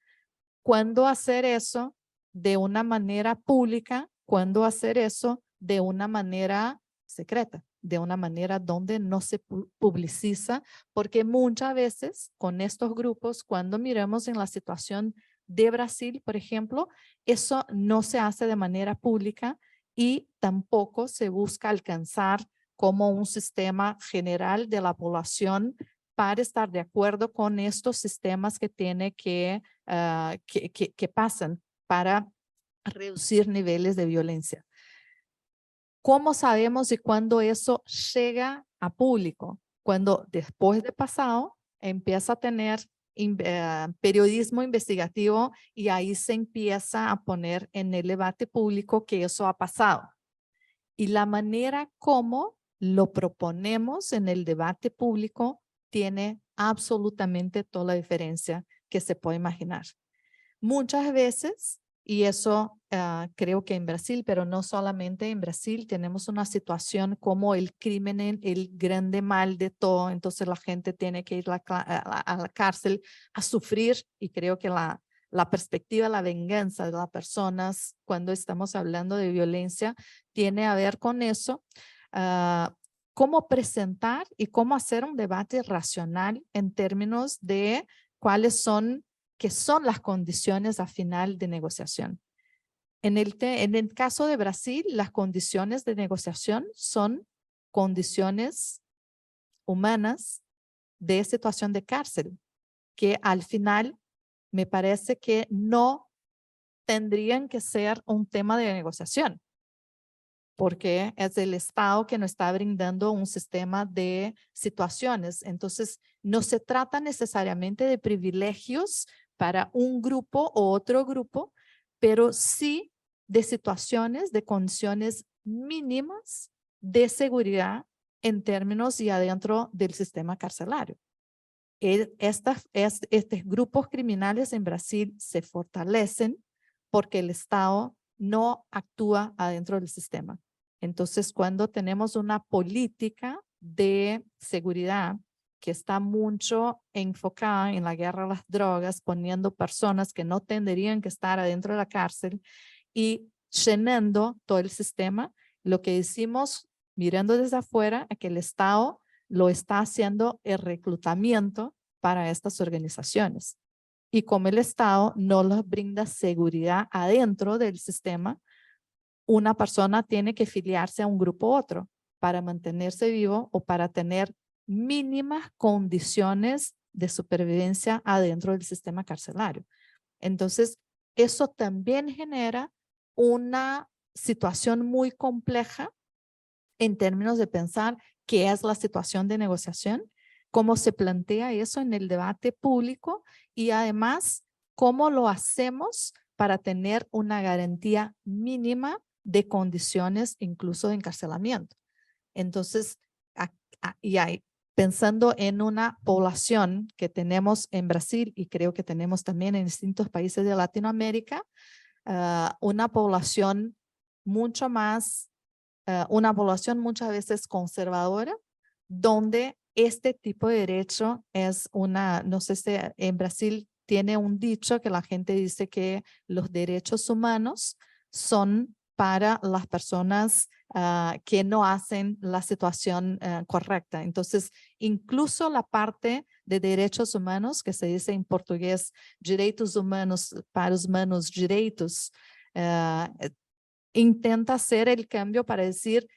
¿Cuándo hacer eso de una manera pública? ¿Cuándo hacer eso de una manera secreta? De una manera donde no se publiciza, porque muchas veces con estos grupos, cuando miramos en la situación de Brasil, por ejemplo, eso no se hace de manera pública y tampoco se busca alcanzar como un sistema general de la población para estar de acuerdo con estos sistemas que tiene que pasan para reducir niveles de violencia. ¿Cómo sabemos y cuándo eso llega a público? Cuando después de pasado empieza a tener periodismo investigativo y ahí se empieza a poner en el debate público que eso ha pasado. Y la manera como lo proponemos en el debate público tiene absolutamente toda la diferencia que se puede imaginar. Muchas veces, y eso creo que en Brasil, pero no solamente en Brasil, tenemos una situación como el crimen, el grande mal de todo. Entonces la gente tiene que ir a la cárcel a sufrir, y creo que la perspectiva, la venganza de las personas cuando estamos hablando de violencia tiene a ver con eso. Cómo presentar y cómo hacer un debate racional en términos de cuáles son que son las condiciones a final de negociación. En el caso de Brasil, las condiciones de negociación son condiciones humanas de situación de cárcel, que al final me parece que no tendrían que ser un tema de negociación, porque es el Estado que nos está brindando un sistema de situaciones. Entonces, no se trata necesariamente de privilegios para un grupo o otro grupo, pero sí de situaciones, de condiciones mínimas de seguridad en términos y adentro del sistema carcelario. Estos grupos criminales en Brasil se fortalecen porque el Estado no actúa adentro del sistema. Entonces, cuando tenemos una política de seguridad que está mucho enfocada en la guerra a las drogas, poniendo personas que no tendrían que estar adentro de la cárcel y llenando todo el sistema, lo que decimos mirando desde afuera es que el Estado lo está haciendo el reclutamiento para estas organizaciones. Y como el Estado no les brinda seguridad adentro del sistema, una persona tiene que filiarse a un grupo u otro para mantenerse vivo o para tener mínimas condiciones de supervivencia adentro del sistema carcelario. Entonces, eso también genera una situación muy compleja en términos de pensar qué es la situación de negociación, cómo se plantea eso en el debate público y además cómo lo hacemos para tener una garantía mínima de condiciones incluso de encarcelamiento. Entonces, pensando en una población que tenemos en Brasil y creo que tenemos también en distintos países de Latinoamérica, una población mucho más, una población muchas veces conservadora, donde este tipo de derecho es una, no sé si en Brasil tiene un dicho que la gente dice que los derechos humanos son para las personas que no hacen la situación correcta. Entonces, incluso la parte de derechos humanos, que se dice en portugués, direitos humanos para os humanos direitos, intenta hacer el cambio para decir,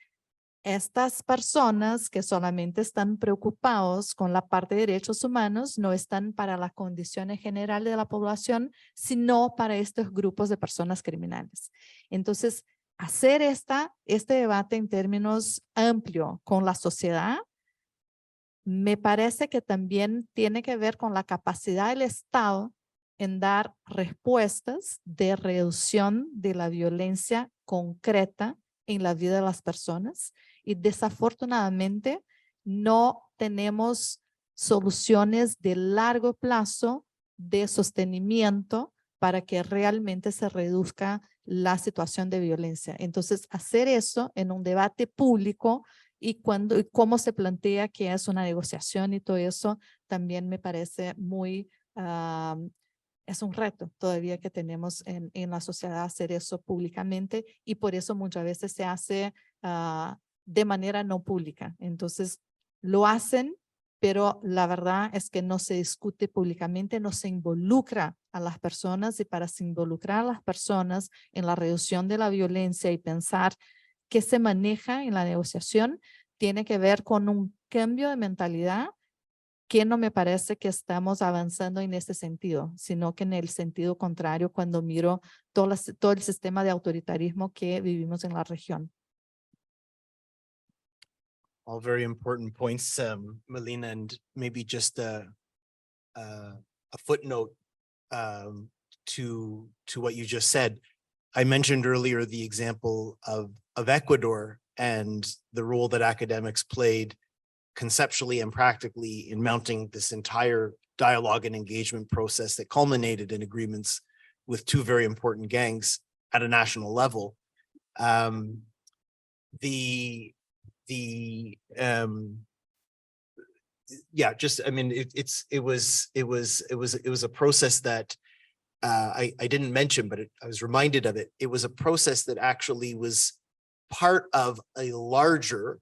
estas personas que solamente están preocupados con la parte de derechos humanos no están para las condiciones generales de la población, sino para estos grupos de personas criminales. Entonces, hacer este debate en términos amplios con la sociedad, me parece que también tiene que ver con la capacidad del Estado en dar respuestas de reducción de la violencia concreta en la vida de las personas. Y desafortunadamente no tenemos soluciones de largo plazo de sostenimiento para que realmente se reduzca la situación de violencia. Entonces, hacer eso en un debate público y cómo se plantea que es una negociación y todo eso, también me parece muy, es un reto todavía que tenemos en la sociedad hacer eso públicamente y por eso muchas veces se hace de manera no pública. Entonces, lo hacen, pero la verdad es que no se discute públicamente, no se involucra a las personas y para involucrar a las personas en la reducción de la violencia y pensar que se maneja en la negociación tiene que ver con un cambio de mentalidad que no me parece que estamos avanzando en este sentido, sino que en el sentido contrario cuando miro todo el sistema de autoritarismo que vivimos en la región. All very important points, Melina, and maybe just a footnote to what you just said. I mentioned earlier the example of Ecuador and the role that academics played conceptually and practically in mounting this entire dialogue and engagement process that culminated in agreements with two very important gangs at a national level. Yeah, just, I mean, it was a process that I didn't mention, but I was reminded of it. It was a process that actually was part of a larger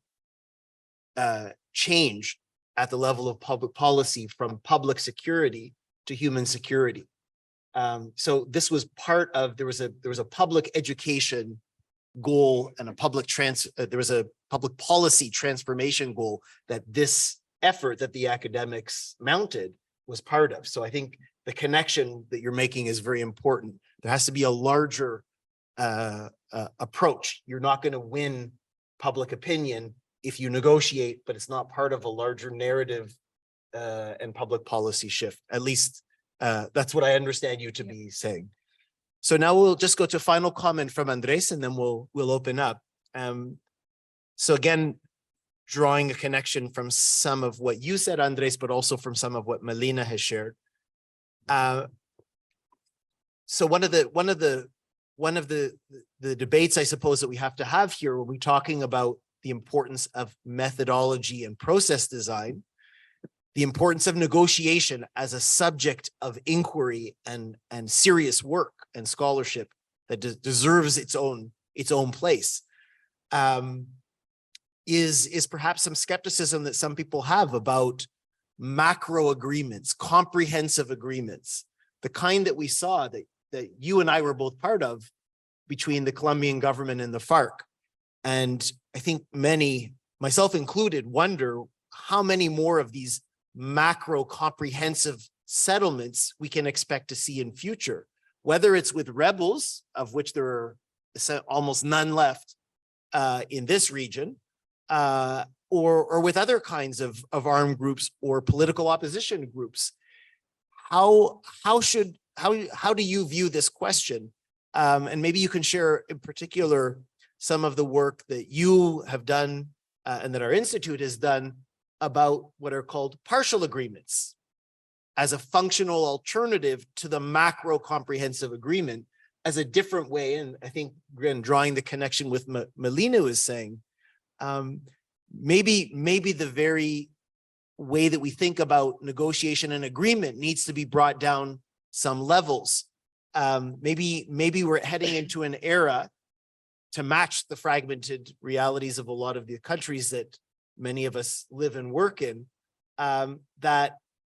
change at the level of public policy from public security to human security. So this was part of, there was a public education goal and there was a public policy transformation goal that this effort that the academics mounted was part of. So I think the connection that you're making is very important. There has to be a larger approach. You're not going to win public opinion if you negotiate, but it's not part of a larger narrative and public policy shift. At least that's what I understand you to be saying. So now we'll just go to final comment from Andres and then we'll open up. So again, drawing a connection from some of what you said, Andres, but also from some of what Melina has shared. So one of the debates, I suppose, that we have to have here when we're talking about the importance of methodology and process design, the importance of negotiation as a subject of inquiry and serious work and scholarship that deserves its own place, is perhaps some skepticism that some people have about macro agreements, comprehensive agreements, the kind that we saw that you and I were both part of between the Colombian government and the FARC. And I think many, myself included, wonder how many more of these macro comprehensive settlements we can expect to see in future, whether it's with rebels, of which there are almost none left in this region, or with other kinds of armed groups or political opposition groups. How do you view this question? And maybe you can share in particular some of the work that you have done and that our institute has done about what are called partial agreements as a functional alternative to the macro comprehensive agreement, as a different way. And I think, again, drawing the connection with Melina was saying, maybe the very way that we think about negotiation and agreement needs to be brought down some levels. Maybe we're heading into an era to match the fragmented realities of a lot of the countries that many of us live and work in,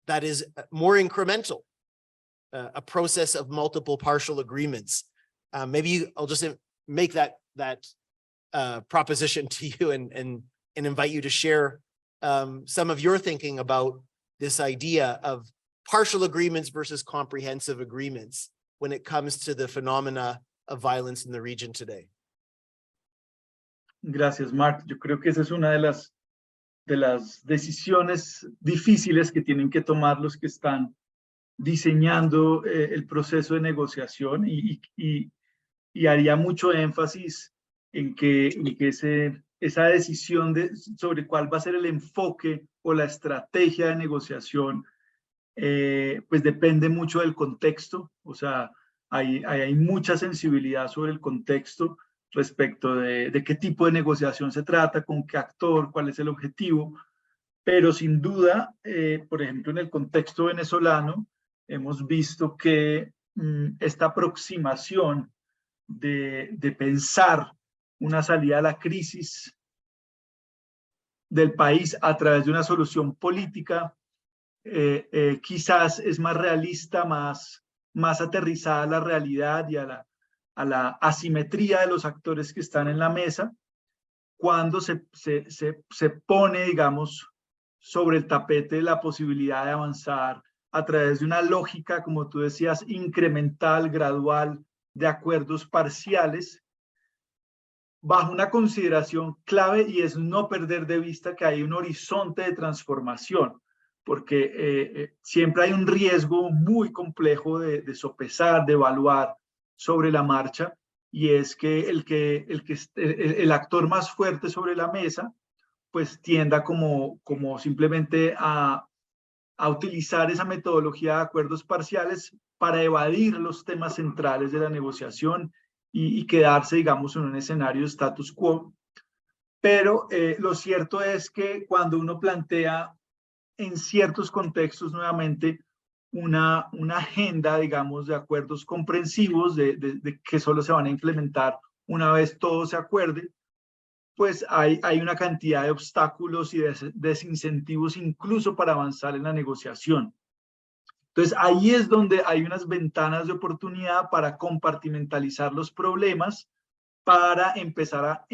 that is more incremental, a process of multiple partial agreements. Maybe I'll just make that proposition to you and invite you to share some of your thinking about this idea of partial agreements versus comprehensive agreements when it comes to the phenomena of violence in the region today. Gracias, Mark. Yo creo que esa es una de las decisiones difíciles que tienen que tomar los que están diseñando el proceso de negociación, y haría mucho énfasis en que esa decisión sobre cuál va a ser el enfoque o la estrategia de negociación, pues depende mucho del contexto. O sea, hay mucha sensibilidad sobre el contexto respecto de qué tipo de negociación se trata, con qué actor, cuál es el objetivo, pero sin duda, por ejemplo, en el contexto venezolano, hemos visto que esta aproximación de pensar una salida a la crisis del país a través de una solución política, quizás es más realista, más aterrizada a la realidad y a la asimetría de los actores que están en la mesa, cuando se pone, digamos, sobre el tapete la posibilidad de avanzar a través de una lógica, como tú decías, incremental, gradual, de acuerdos parciales, bajo una consideración clave, y es no perder de vista que hay un horizonte de transformación, porque siempre hay un riesgo muy complejo de sopesar, de evaluar sobre la marcha, y es que el actor más fuerte sobre la mesa pues tienda como simplemente a utilizar esa metodología de acuerdos parciales para evadir los temas centrales de la negociación y quedarse, digamos, en un escenario de status quo. Pero lo cierto es que cuando uno plantea en ciertos contextos nuevamente una agenda, digamos, de acuerdos comprensivos, de que solo se van a implementar una vez todo se acuerde, pues hay una cantidad de obstáculos y desincentivos incluso para avanzar en la negociación. Entonces ahí es donde hay unas ventanas de oportunidad para compartimentalizar los problemas, para empezar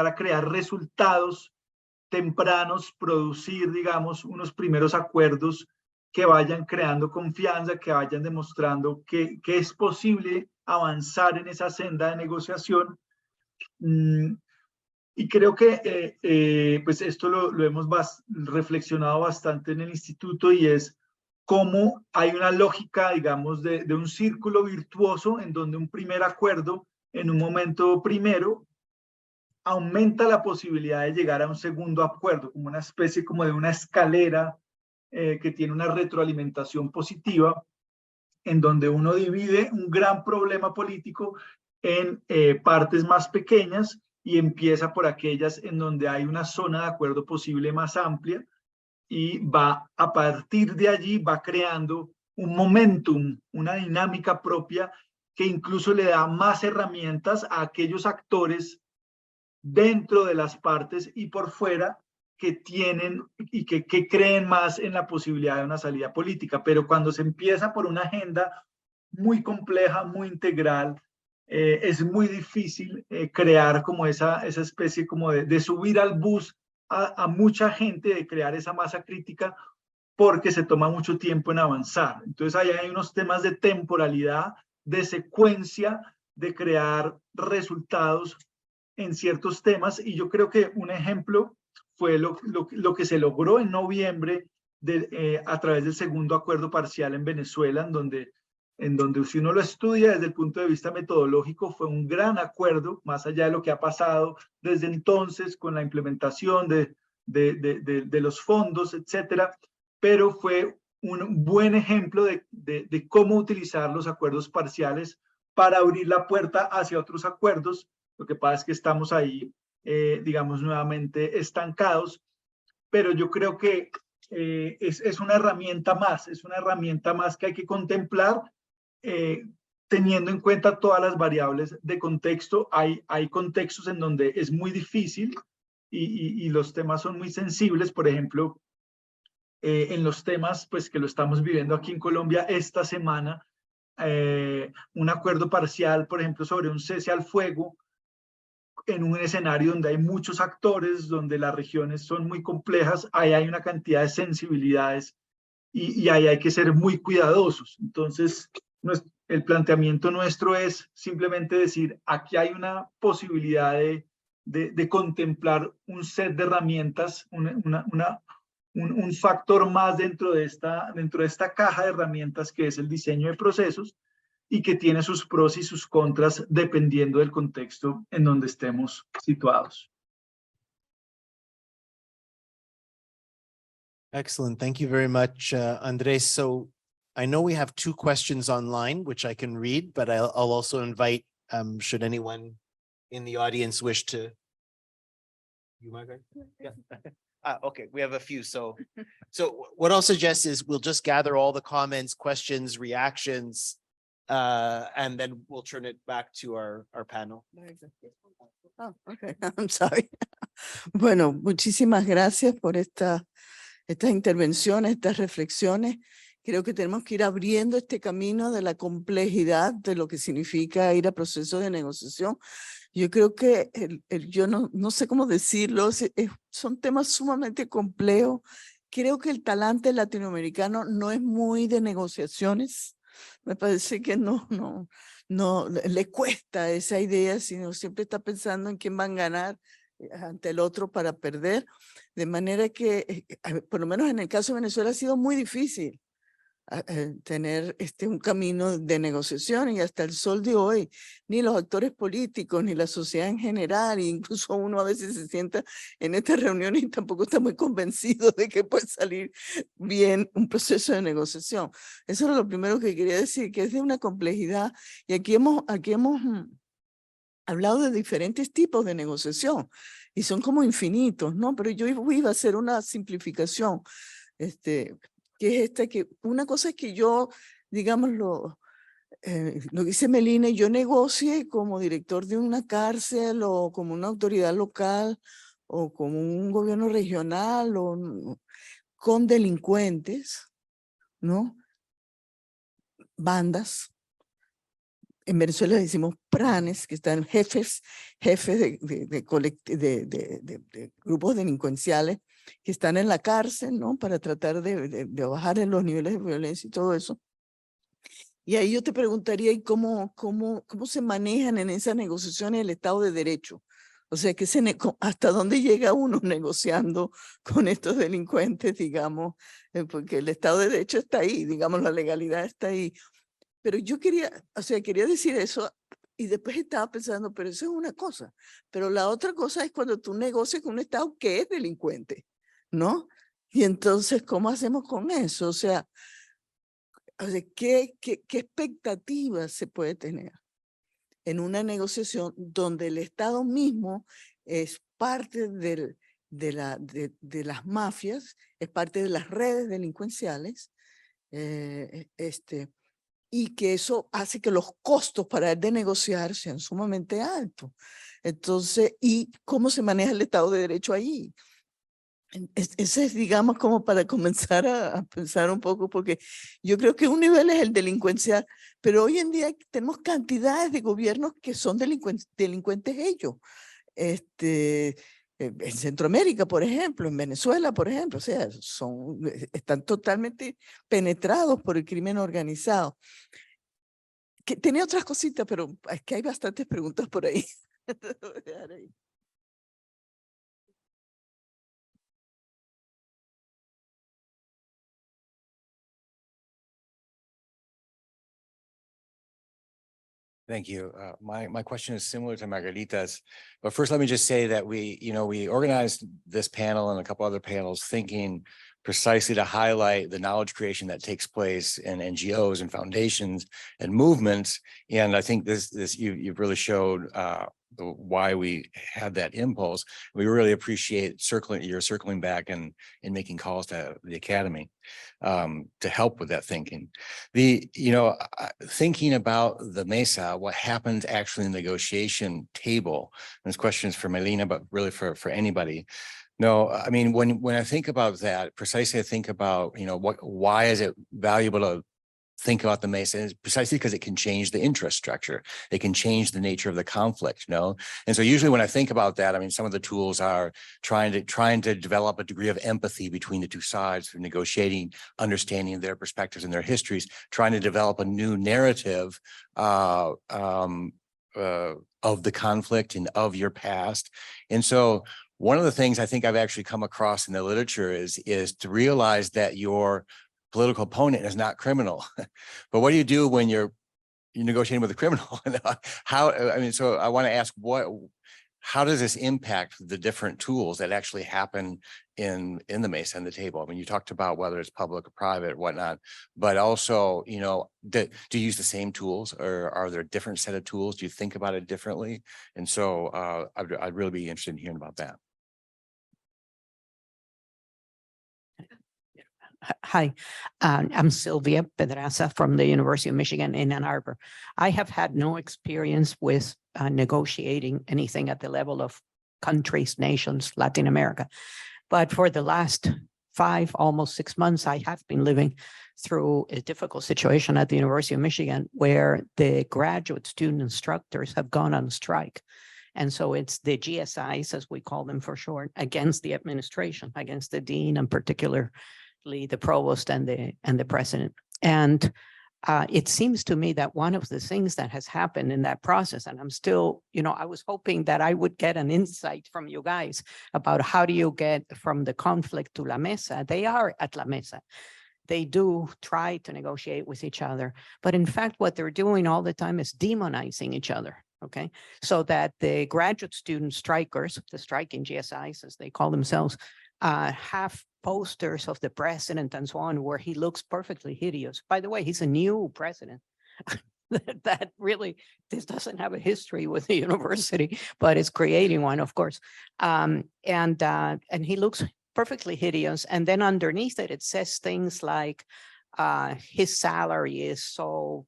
a crear resultados tempranos, producir, digamos, unos primeros acuerdos que vayan creando confianza, que vayan demostrando que es posible avanzar en esa senda de negociación. Y creo que pues esto lo hemos reflexionado bastante en el instituto, y es cómo hay una lógica, digamos, de un círculo virtuoso en donde un primer acuerdo en un momento primero aumenta la posibilidad de llegar a un segundo acuerdo, como una especie como de una escalera que tiene una retroalimentación positiva, en donde uno divide un gran problema político en partes más pequeñas y empieza por aquellas en donde hay una zona de acuerdo posible más amplia, y va a partir de allí, va creando un momentum, una dinámica propia que incluso le da más herramientas a aquellos actores dentro de las partes y por fuera que tienen y que creen más en la posibilidad de una salida política. Pero cuando se empieza por una agenda muy compleja, muy integral, es muy difícil crear como esa especie como de subir al bus a mucha gente, de crear esa masa crítica, porque se toma mucho tiempo en avanzar. Entonces ahí hay unos temas de temporalidad, de secuencia, de crear resultados en ciertos temas, y yo creo que un ejemplo fue lo que se logró en noviembre a través del segundo acuerdo parcial en Venezuela, en donde si uno lo estudia desde el punto de vista metodológico, fue un gran acuerdo, más allá de lo que ha pasado desde entonces con la implementación de los fondos, etcétera, pero fue un buen ejemplo de cómo utilizar los acuerdos parciales para abrir la puerta hacia otros acuerdos. Lo que pasa es que estamos ahí, digamos, nuevamente estancados, pero yo creo que es una herramienta más que hay que contemplar, teniendo en cuenta todas las variables de contexto. Hay contextos en donde es muy difícil y los temas son muy sensibles. Por ejemplo, en los temas pues, que lo estamos viviendo aquí en Colombia esta semana, un acuerdo parcial, por ejemplo, sobre un cese al fuego, en un escenario donde hay muchos actores, donde las regiones son muy complejas, ahí hay una cantidad de sensibilidades y ahí hay que ser muy cuidadosos. Entonces, el planteamiento nuestro es simplemente decir, aquí hay una posibilidad de contemplar un set de herramientas, un factor más dentro de esta caja de herramientas que es el diseño de procesos, y que tiene sus pros y sus contras dependiendo del contexto en donde estemos situados. Excellent. Thank you very much, Andres. So I know we have 2 questions online, which I can read, but I'll also invite, should anyone in the audience wish to. You, Margaret? Yeah. Okay, we have a few. So what I'll suggest is we'll just gather all the comments, questions, reactions, and then we'll turn it back to our panel. Oh, okay. I'm sorry. Bueno, muchísimas gracias por estas intervenciones, estas reflexiones. Creo que tenemos que ir abriendo este camino de la complejidad de lo que significa ir a procesos de negociación. Yo creo que yo no sé cómo decirlo, son temas sumamente complejos. Creo que el talante latinoamericano no es muy de negociaciones. Me parece que no le cuesta esa idea, sino siempre está pensando en quién va a ganar ante el otro para perder. De manera que, por lo menos en el caso de Venezuela, ha sido muy difícil tener un camino de negociación, y hasta el sol de hoy, ni los actores políticos, ni la sociedad en general, e incluso uno a veces se sienta en estas reuniones y tampoco está muy convencido de que puede salir bien un proceso de negociación. Eso es lo primero que quería decir, que es de una complejidad, y aquí hemos hablado de diferentes tipos de negociación, y son como infinitos, ¿no? Pero yo iba a hacer una simplificación, que es que una cosa es que yo, digamos, lo que dice Melina, yo negocie como director de una cárcel, o como una autoridad local, o como un gobierno regional, o con delincuentes, ¿no? Bandas. En Venezuela decimos pranes, que están jefes de grupos delincuenciales que están en la cárcel, ¿no? Para tratar de bajar en los niveles de violencia y todo eso. Y ahí yo te preguntaría, ¿y cómo se manejan en esas negociaciones el Estado de Derecho? O sea, ¿hasta dónde llega uno negociando con estos delincuentes, digamos? Porque el Estado de Derecho está ahí, digamos, la legalidad está ahí. Pero yo quería decir eso, y después estaba pensando, pero eso es una cosa. Pero la otra cosa es cuando tú negocias con un Estado que es delincuente, ¿no? Y entonces, ¿cómo hacemos con eso? O sea, ¿qué expectativas se puede tener en una negociación donde el Estado mismo es parte de las mafias, es parte de las redes delincuenciales, y que eso hace que los costos para de negociar sean sumamente altos? Entonces, ¿y cómo se maneja el Estado de Derecho ahí? Ese es, digamos, como para comenzar a pensar un poco, porque yo creo que un nivel es el delincuencial, pero hoy en día tenemos cantidades de gobiernos que son delincuentes ellos. En Centroamérica, por ejemplo, en Venezuela, por ejemplo, o sea, están totalmente penetrados por el crimen organizado. Tenía otras cositas, pero es que hay bastantes preguntas por ahí. Voy a dejar ahí. Thank you. My question is similar to Margarita's, but first let me just say that we organized this panel and a couple other panels thinking precisely to highlight the knowledge creation that takes place in NGOs and foundations and movements. And I think you've really showed why we had that impulse. We really appreciate you're circling back and making calls to the Academy to help with that thinking. Thinking about the Mesa, what happens actually in the negotiation table, and this question is for Melina, but really for anybody. No, I mean, when I think about that, precisely I think about, why is it valuable to think about the Mesa? Is precisely because it can change the interest structure. It can change the nature of the conflict, And so usually when I think about that, I mean, some of the tools are trying to develop a degree of empathy between the two sides through negotiating, understanding their perspectives and their histories, trying to develop a new narrative of the conflict and of your past. And so one of the things I think I've actually come across in the literature is to realize that your political opponent is not criminal. But what do you do when you're negotiating with a criminal? So I want to ask, how does this impact the different tools that actually happen in the Mesa and the table? I mean, you talked about whether it's public or private or whatnot, but also, do you use the same tools, or are there a different set of tools? Do you think about it differently? And so I'd really be interested in hearing about that. Hi, I'm Sylvia Pedraza from the University of Michigan in Ann Arbor. I have had no experience with negotiating anything at the level of countries, nations, Latin America. But for the last 5, almost 6 months, I have been living through a difficult situation at the University of Michigan where the graduate student instructors have gone on strike. And so it's the GSIs, as we call them for short, against the administration, against the dean, and particularly the provost and the president. And it seems to me that one of the things that has happened in that process, and I'm still, I was hoping that I would get an insight from you guys about how do you get from the conflict to La Mesa. They are at La Mesa. They do try to negotiate with each other, but in fact, what they're doing all the time is demonizing each other. Okay, so that the graduate student strikers, the striking GSIs, as they call themselves, have posters of the president and so on, where he looks perfectly hideous. By the way, he's a new president. That really, this doesn't have a history with the university, but it's creating one, of course. And he looks perfectly hideous. And then underneath it, it says things like, his salary is so,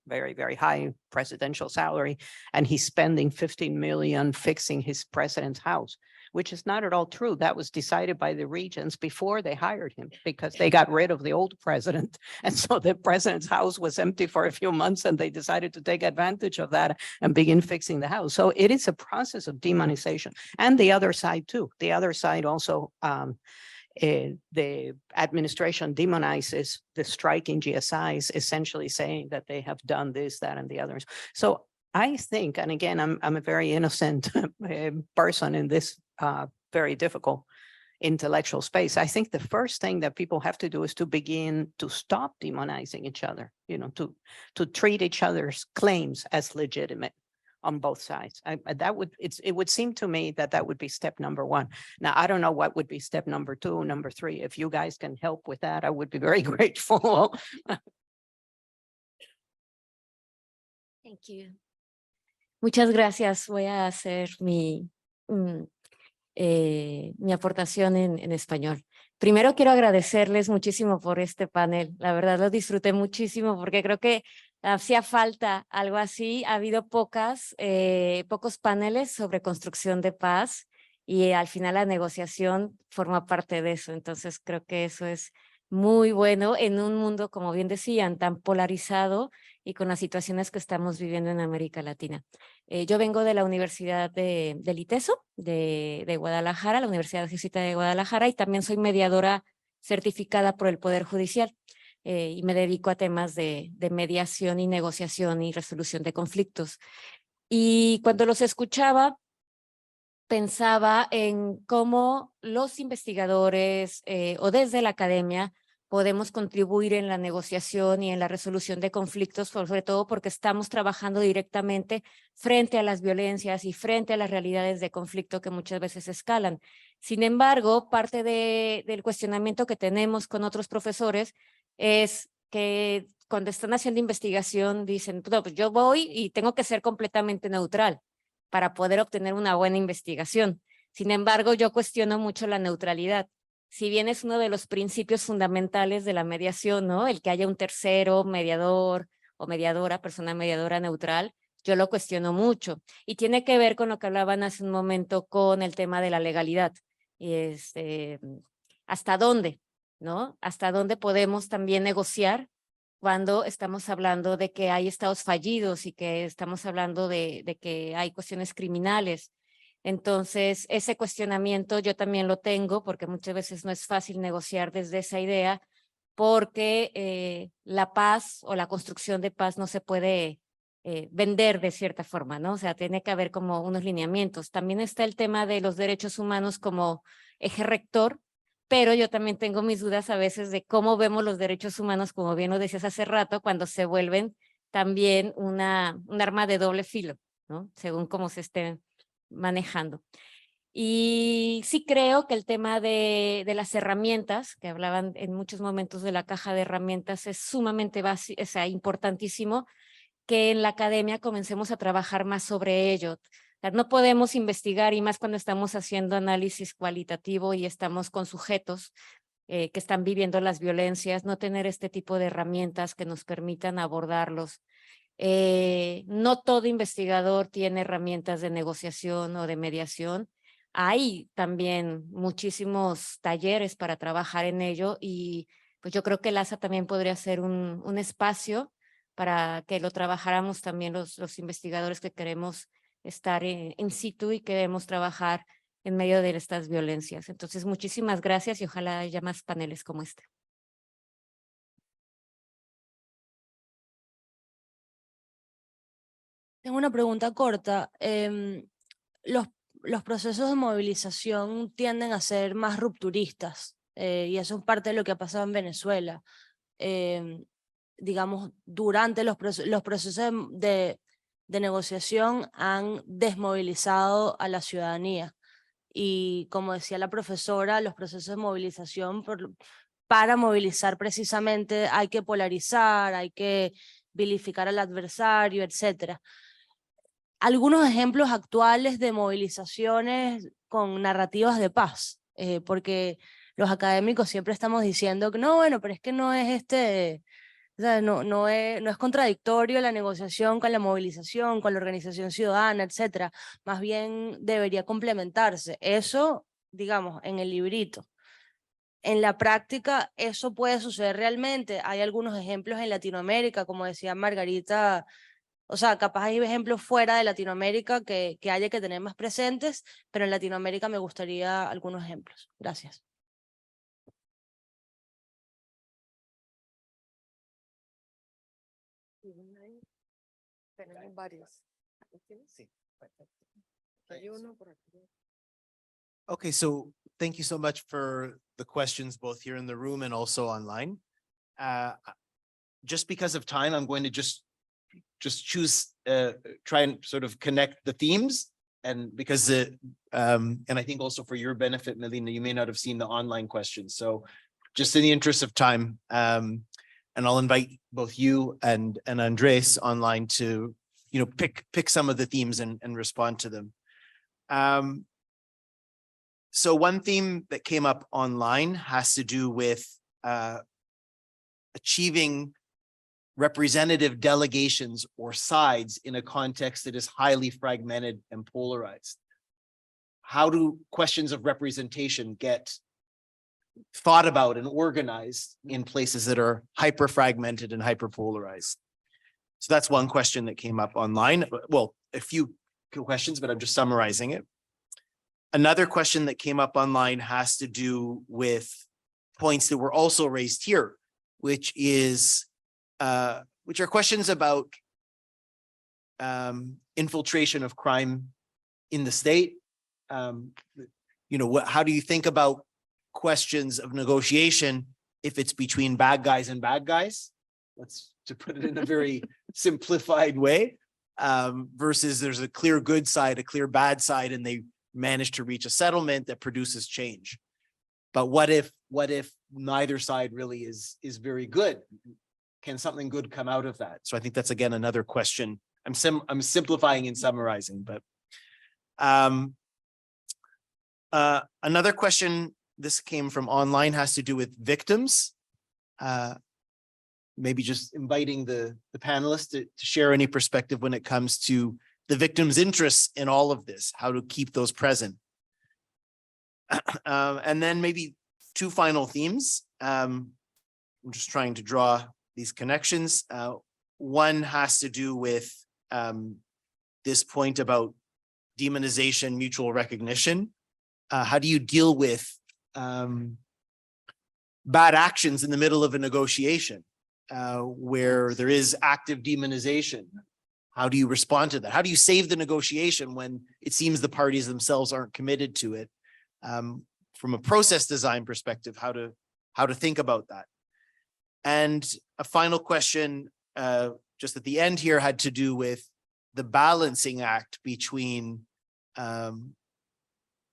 very, very high presidential salary, and he's spending 15 million fixing his president's house, which is not at all true. That was decided by the regents before they hired him, because they got rid of the old president. And so the president's house was empty for a few months, and they decided to take advantage of that and begin fixing the house. So it is a process of demonization. And the other side too. The other side also, the administration demonizes the striking GSIs, essentially saying that they have done this, that, and the others. So I think, and again, I'm a very innocent person in this very difficult intellectual space. I think the first thing that people have to do is to begin to stop demonizing each other, to treat each other's claims as legitimate on both sides. It would seem to me that would be step number 1. Now, I don't know what would be step number 2, number 3. If you guys can help with that, I would be very grateful. Thank you. Muchas gracias. Voy a hacer mi aportación en español. Primero quiero agradecerles muchísimo por este panel. La verdad lo disfruté muchísimo porque creo que hacía falta algo así. Ha habido pocos paneles sobre construcción de paz y al final la negociación forma parte de eso. Entonces creo que eso es muy bueno en un mundo, como bien decían, tan polarizado y con las situaciones que estamos viviendo en América Latina. Yo vengo de la Universidad del ITESO, de Guadalajara, la Universidad Jesuita de Guadalajara, y también soy mediadora certificada por el Poder Judicial, y me dedico a temas de mediación y negociación y resolución de conflictos. Y cuando los escuchaba, pensaba en cómo los investigadores o desde la academia podemos contribuir en la negociación y en la resolución de conflictos, sobre todo porque estamos trabajando directamente frente a las violencias y frente a las realidades de conflicto que muchas veces escalan. Sin embargo, parte del cuestionamiento que tenemos con otros profesores es que cuando están haciendo investigación dicen, no, pues yo voy y tengo que ser completamente neutral para poder obtener una buena investigación. Sin embargo, yo cuestiono mucho la neutralidad. Si bien es uno de los principios fundamentales de la mediación, ¿no? El que haya un tercero, mediador o mediadora, persona mediadora neutral, yo lo cuestiono mucho. Y tiene que ver con lo que hablaban hace un momento con el tema de la legalidad. Y ¿hasta dónde? ¿No? ¿Hasta dónde podemos también negociar cuando estamos hablando de que hay estados fallidos y que estamos hablando de que hay cuestiones criminales? Entonces, ese cuestionamiento yo también lo tengo porque muchas veces no es fácil negociar desde esa idea porque la paz o la construcción de paz no se puede vender de cierta forma, ¿no? O sea, tiene que haber como unos lineamientos. También está el tema de los derechos humanos como eje rector, pero yo también tengo mis dudas a veces de cómo vemos los derechos humanos, como bien lo decías hace rato, cuando se vuelven también un arma de doble filo, ¿no? Según cómo se estén manejando. Y sí creo que el tema de las herramientas, que hablaban en muchos momentos de la caja de herramientas, es sumamente básico, o sea, importantísimo que en la academia comencemos a trabajar más sobre ello. No podemos investigar, y más cuando estamos haciendo análisis cualitativo y estamos con sujetos que están viviendo las violencias, no tener este tipo de herramientas que nos permitan abordarlos. No todo investigador tiene herramientas de negociación o de mediación. Hay también muchísimos talleres para trabajar en ello y pues yo creo que el ASA también podría ser un espacio para que lo trabajáramos también los investigadores que queremos estar in situ y queremos trabajar en medio de estas violencias. Entonces, muchísimas gracias y ojalá haya más paneles como este. Tengo una pregunta corta. Los procesos de movilización tienden a ser más rupturistas y eso es parte de lo que ha pasado en Venezuela. Digamos, durante los procesos de negociación han desmovilizado a la ciudadanía. Y como decía la profesora, los procesos de movilización, para movilizar precisamente hay que polarizar, hay que vilificar al adversario, etcétera. Algunos ejemplos actuales de movilizaciones con narrativas de paz, porque los académicos siempre estamos diciendo que no, bueno, pero es que no es o sea, no es contradictorio la negociación con la movilización, con la organización ciudadana, etcétera. Más bien debería complementarse. Eso, digamos, en el librito. En la práctica, eso puede suceder realmente. Hay algunos ejemplos en Latinoamérica, como decía Margarita. O sea, capaz hay ejemplos fuera de Latinoamérica que haya que tener más presentes, pero en Latinoamérica me gustaría algunos ejemplos. Gracias. Tenemos varios. Sí. Hay uno por aquí. Okay, so thank you so much for the questions, both here in the room and also online. Just because of time, I'm going to just choose, try and sort of connect the themes. And because and I think also for your benefit, Melina, you may not have seen the online questions. So just in the interest of time, and I'll invite both you and Andres online to, pick some of the themes and respond to them. So one theme that came up online has to do with achieving representative delegations or sides in a context that is highly fragmented and polarized. how do questions of representation get thought about and organized in places that are hyper fragmented and hyper polarized? So that's one question that came up online. Well, a few questions, but I'm just summarizing it. Another question that came up online has to do with points that were also raised here, which are questions about infiltration of crime in the state. How do you think about questions of negotiation if it's between bad guys and bad guys? Let's to put it in a very simplified way, versus there's a clear good side, a clear bad side, and they manage to reach a settlement that produces change. But what if neither side really is very good? Can something good come out of that? So I think that's again another question. I'm simplifying and summarizing, but another question, this came from online, has to do with victims. Maybe just inviting the panelists to share any perspective when it comes to the victims' interests in all of this, how to keep those present. And then maybe two final themes. I'm just trying to draw these connections. One has to do with this point about demonization, mutual recognition. How do you deal with bad actions in the middle of a negotiation where there is active demonization? How do you respond to that? How do you save the negotiation when it seems the parties themselves aren't committed to it? From a process design perspective, how to think about that. And a final question, just at the end here, had to do with the balancing act between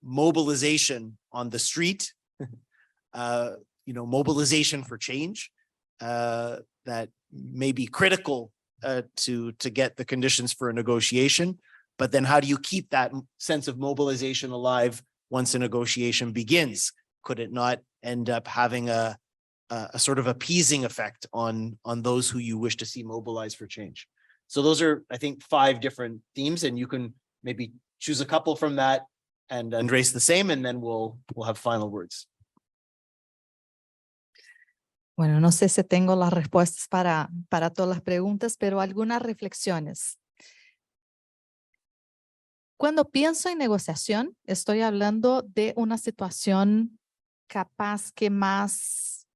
mobilization on the street, mobilization for change that may be critical to get the conditions for a negotiation. But then how do you keep that sense of mobilization alive once a negotiation begins? Could it not end up having a sort of appeasing effect on those who you wish to see mobilized for change? So those are, I think, 5 different themes, and you can maybe choose a couple from that and Andrés the same, and then we'll have final words. Bueno, no sé si tengo las respuestas para todas las preguntas, pero algunas reflexiones. Cuando pienso en negociación, estoy hablando de una situación capaz que más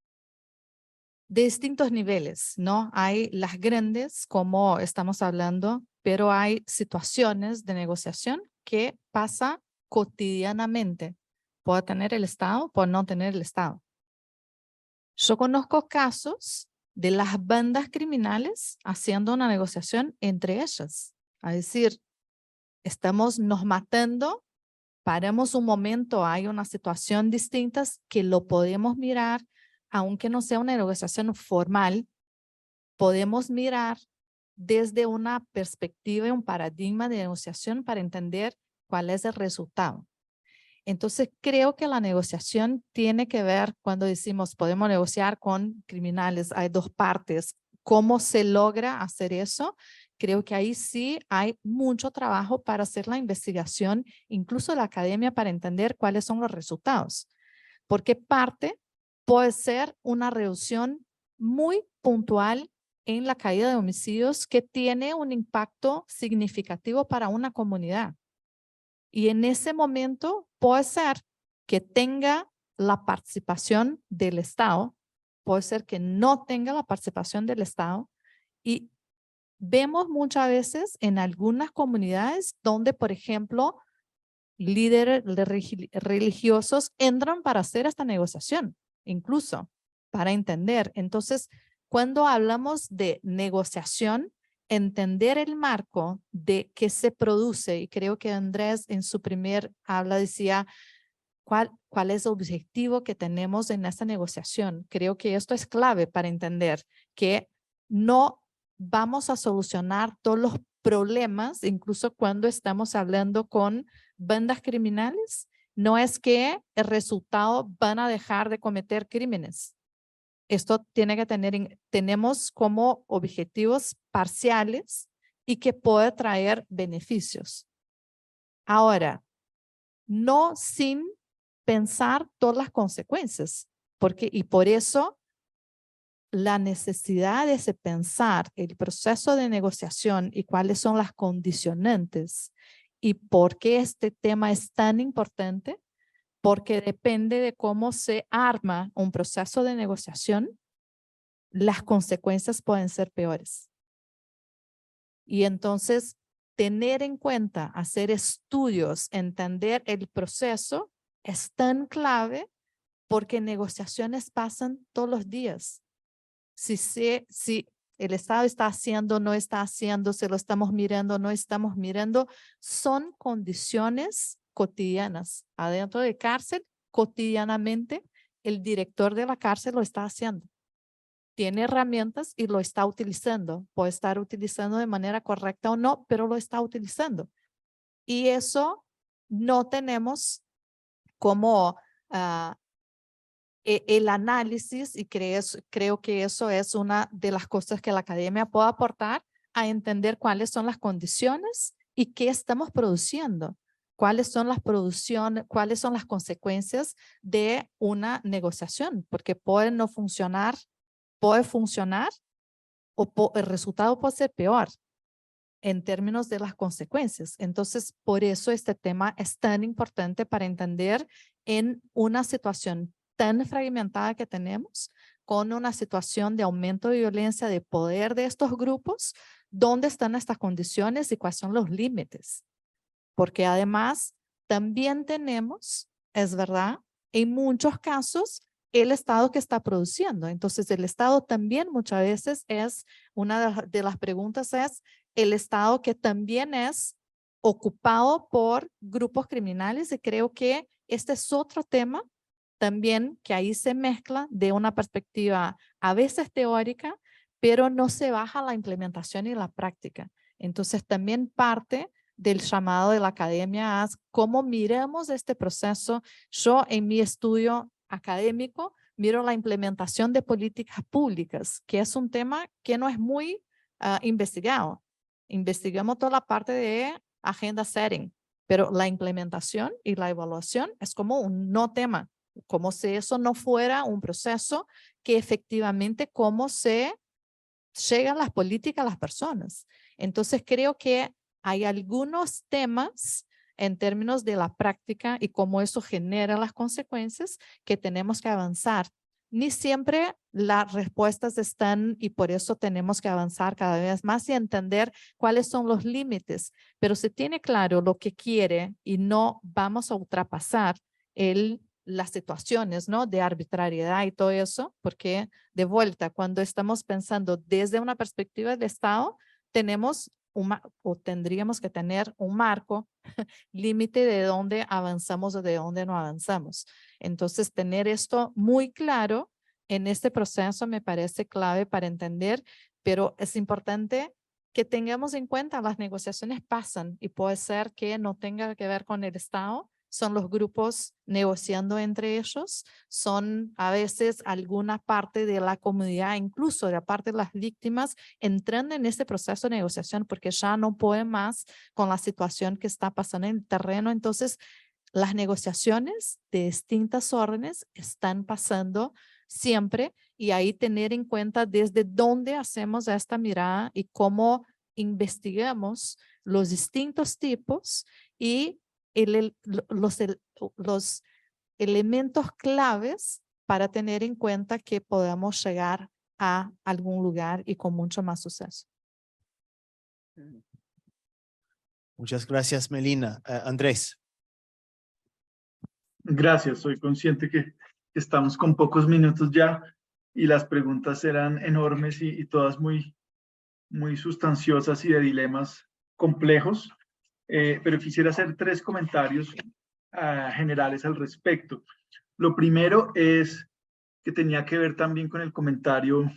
de distintos niveles, ¿no? Hay las grandes, como estamos hablando, pero hay situaciones de negociación que pasa cotidianamente. Puede tener el Estado, puede no tener el Estado. Yo conozco casos de las bandas criminales haciendo una negociación entre ellas. Es decir, estamos nos matando, paramos un momento, hay una situación distinta que lo podemos mirar, aunque no sea una negociación formal, podemos mirar desde una perspectiva y un paradigma de negociación para entender cuál es el resultado. Entonces, creo que la negociación tiene que ver, cuando decimos podemos negociar con criminales, hay 2 partes. ¿Cómo se logra hacer eso? Creo que ahí sí hay mucho trabajo para hacer la investigación, incluso la academia, para entender cuáles son los resultados. Porque parte puede ser una reducción muy puntual en la caída de homicidios que tiene un impacto significativo para una comunidad. Y en ese momento puede ser que tenga la participación del Estado, puede ser que no tenga la participación del Estado. Y vemos muchas veces en algunas comunidades donde, por ejemplo, líderes religiosos entran para hacer esta negociación, incluso para entender. Entonces, cuando hablamos de negociación, entender el marco de que se produce, y creo que Andrés en su primer habla decía cuál es el objetivo que tenemos en esta negociación. Creo que esto es clave para entender que no vamos a solucionar todos los problemas, incluso cuando estamos hablando con bandas criminales. No es que el resultado van a dejar de cometer crímenes. Esto tiene que tenemos como objetivos parciales y que puede traer beneficios. Ahora, no sin pensar todas las consecuencias, y por eso la necesidad de pensar el proceso de negociación y cuáles son las condicionantes y por qué este tema es tan importante, porque depende de cómo se arma un proceso de negociación, las consecuencias pueden ser peores. Y entonces, tener en cuenta, hacer estudios, entender el proceso es tan clave porque negociaciones pasan todos los días. Si el Estado está haciendo, no está haciendo, si lo estamos mirando, no estamos mirando, son condiciones cotidianas. Adentro de cárcel, cotidianamente, el director de la cárcel lo está haciendo. Tiene herramientas y lo está utilizando. Puede estar utilizando de manera correcta o no, pero lo está utilizando. Y eso no tenemos como el análisis, y creo que eso es una de las cosas que la academia puede aportar a entender cuáles son las condiciones y qué estamos produciendo. Cuáles son las cuáles son las consecuencias de una negociación, porque puede no funcionar, puede funcionar o el resultado puede ser peor en términos de las consecuencias. Entonces, por eso este tema es tan importante para entender en una situación tan fragmentada que tenemos, con una situación de aumento de violencia, de poder de estos grupos, dónde están estas condiciones y cuáles son los límites. Porque además también tenemos, es verdad, en muchos casos, el Estado que está produciendo. Entonces, el Estado también muchas veces es, una de las preguntas es, el Estado que también es ocupado por grupos criminales, y creo que este es otro tema también que ahí se mezcla de una perspectiva a veces teórica, pero no se baja la implementación y la práctica. Entonces también parte del llamado de la academia es cómo miramos este proceso. Yo en mi estudio académico miro la implementación de políticas públicas, que es un tema que no es muy investigado. Investigamos toda la parte de agenda setting, pero la implementación y la evaluación es como un no tema, como si eso no fuera un proceso que efectivamente cómo se llegan las políticas a las personas. Entonces creo que hay algunos temas en términos de la práctica y cómo eso genera las consecuencias que tenemos que avanzar. Ni siempre las respuestas están, y por eso tenemos que avanzar cada vez más y entender cuáles son los límites, pero se tiene claro lo que quiere y no vamos a ultrapasar las situaciones, ¿no? De arbitrariedad y todo eso, porque de vuelta, cuando estamos pensando desde una perspectiva del Estado, tenemos o tendríamos que tener un marco límite de dónde avanzamos o de dónde no avanzamos. Entonces, tener esto muy claro en este proceso me parece clave para entender, pero es importante que tengamos en cuenta las negociaciones pasan y puede ser que no tenga que ver con el Estado, son los grupos negociando entre ellos, son a veces alguna parte de la comunidad, incluso de la parte de las víctimas, entrando en este proceso de negociación porque ya no pueden más con la situación que está pasando en el terreno. Entonces, las negociaciones de distintas órdenes están pasando siempre, y ahí tener en cuenta desde dónde hacemos esta mirada y cómo investigamos los distintos tipos y los elementos claves para tener en cuenta que podamos llegar a algún lugar y con mucho más suceso. Muchas gracias, Melina. Andrés. Gracias, soy consciente que estamos con pocos minutos ya y las preguntas eran enormes y todas muy sustanciosas y de dilemas complejos, pero quisiera hacer 3 comentarios generales al respecto. Lo primero es que tenía que ver también con el comentario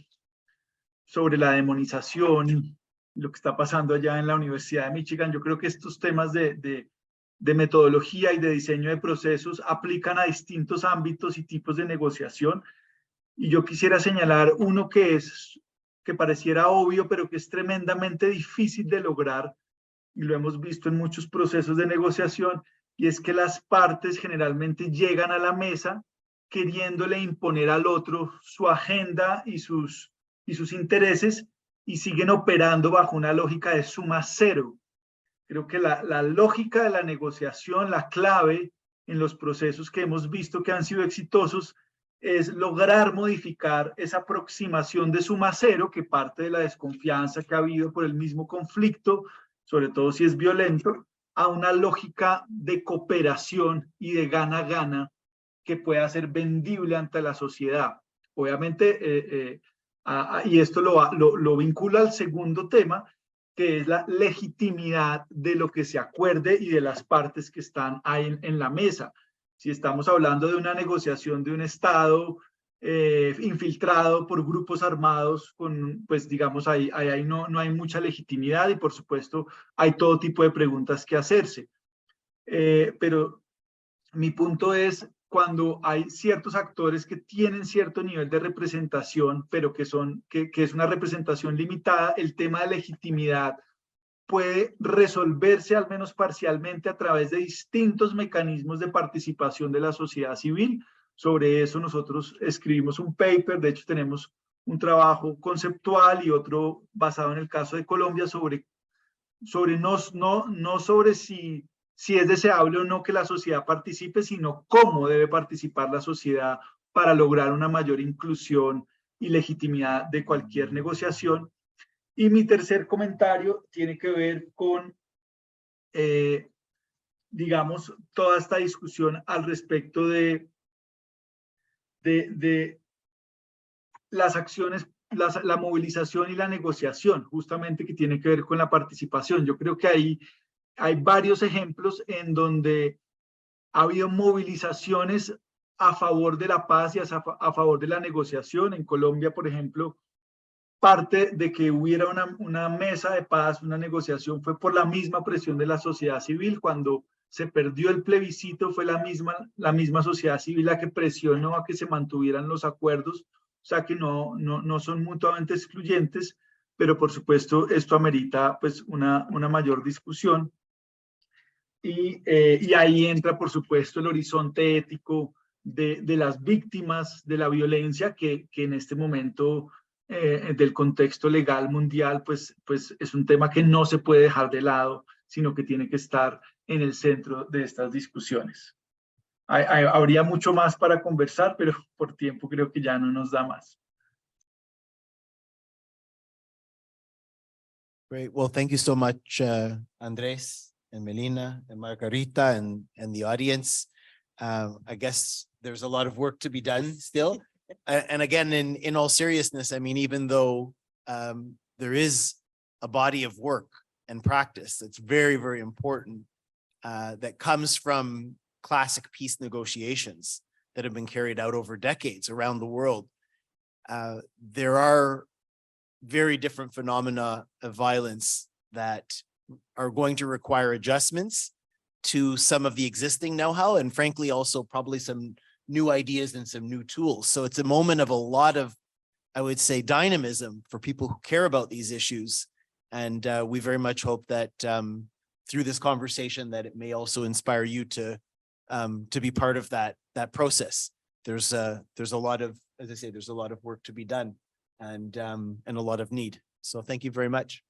sobre la demonización y lo que está pasando allá en la Universidad de Michigan. Yo creo que estos temas de metodología y de diseño de procesos aplican a distintos ámbitos y tipos de negociación. Y yo quisiera señalar uno que pareciera obvio, pero que es tremendamente difícil de lograr, y lo hemos visto en muchos procesos de negociación, y es que las partes generalmente llegan a la mesa queriéndole imponer al otro su agenda y sus intereses y siguen operando bajo una lógica de suma cero. Creo que la lógica de la negociación, la clave en los procesos que hemos visto que han sido exitosos, es lograr modificar esa aproximación de suma cero que parte de la desconfianza que ha habido por el mismo conflicto, sobre todo si es violento, a una lógica de cooperación y de gana-gana que pueda ser vendible ante la sociedad. Obviamente, y esto lo vincula al segundo tema, que es la legitimidad de lo que se acuerde y de las partes que están ahí en la mesa. Si estamos hablando de una negociación de un Estado infiltrado por grupos armados, pues digamos, ahí no hay mucha legitimidad y por supuesto hay todo tipo de preguntas que hacerse. Pero mi punto es cuando hay ciertos actores que tienen cierto nivel de representación, pero que es una representación limitada, el tema de legitimidad puede resolverse al menos parcialmente a través de distintos mecanismos de participación de la sociedad civil. Sobre eso nosotros escribimos un paper, de hecho tenemos un trabajo conceptual y otro basado en el caso de Colombia sobre no sobre si es deseable o no que la sociedad participe, sino cómo debe participar la sociedad para lograr una mayor inclusión y legitimidad de cualquier negociación. Y mi tercer comentario tiene que ver con, digamos, toda esta discusión al respecto de las acciones, la movilización y la negociación, justamente que tiene que ver con la participación. Yo creo que ahí hay varios ejemplos en donde ha habido movilizaciones a favor de la paz y a favor de la negociación. En Colombia, por ejemplo, parte de que hubiera una mesa de paz, una negociación, fue por la misma presión de la sociedad civil. Cuando se perdió el plebiscito, fue la misma sociedad civil la que presionó a que se mantuvieran los acuerdos, o sea que no son mutuamente excluyentes, pero por supuesto esto amerita pues una mayor discusión. Y ahí entra, por supuesto, el horizonte ético de las víctimas de la violencia que en este momento del contexto legal mundial, pues es un tema que no se puede dejar de lado, sino que tiene que estar en el centro de estas discusiones. Habría mucho más para conversar, pero por tiempo creo que ya no nos da más. Great. Well, thank you so much, Andres and Melina and Margarita and the audience. I guess there's a lot of work to be done still. And again, in all seriousness, I mean, even though there is a body of work and practice that's very, very important that comes from classic peace negotiations that have been carried out over decades around the world, there are very different phenomena of violence that are going to require adjustments to some of the existing know-how and frankly, also probably some new ideas and some new tools. So it's a moment of a lot of, I would say, dynamism for people who care about these issues. And we very much hope that through this conversation that it may also inspire you to be part of that process. There's a lot of, as I say, there's a lot of work to be done and a lot of need. So thank you very much.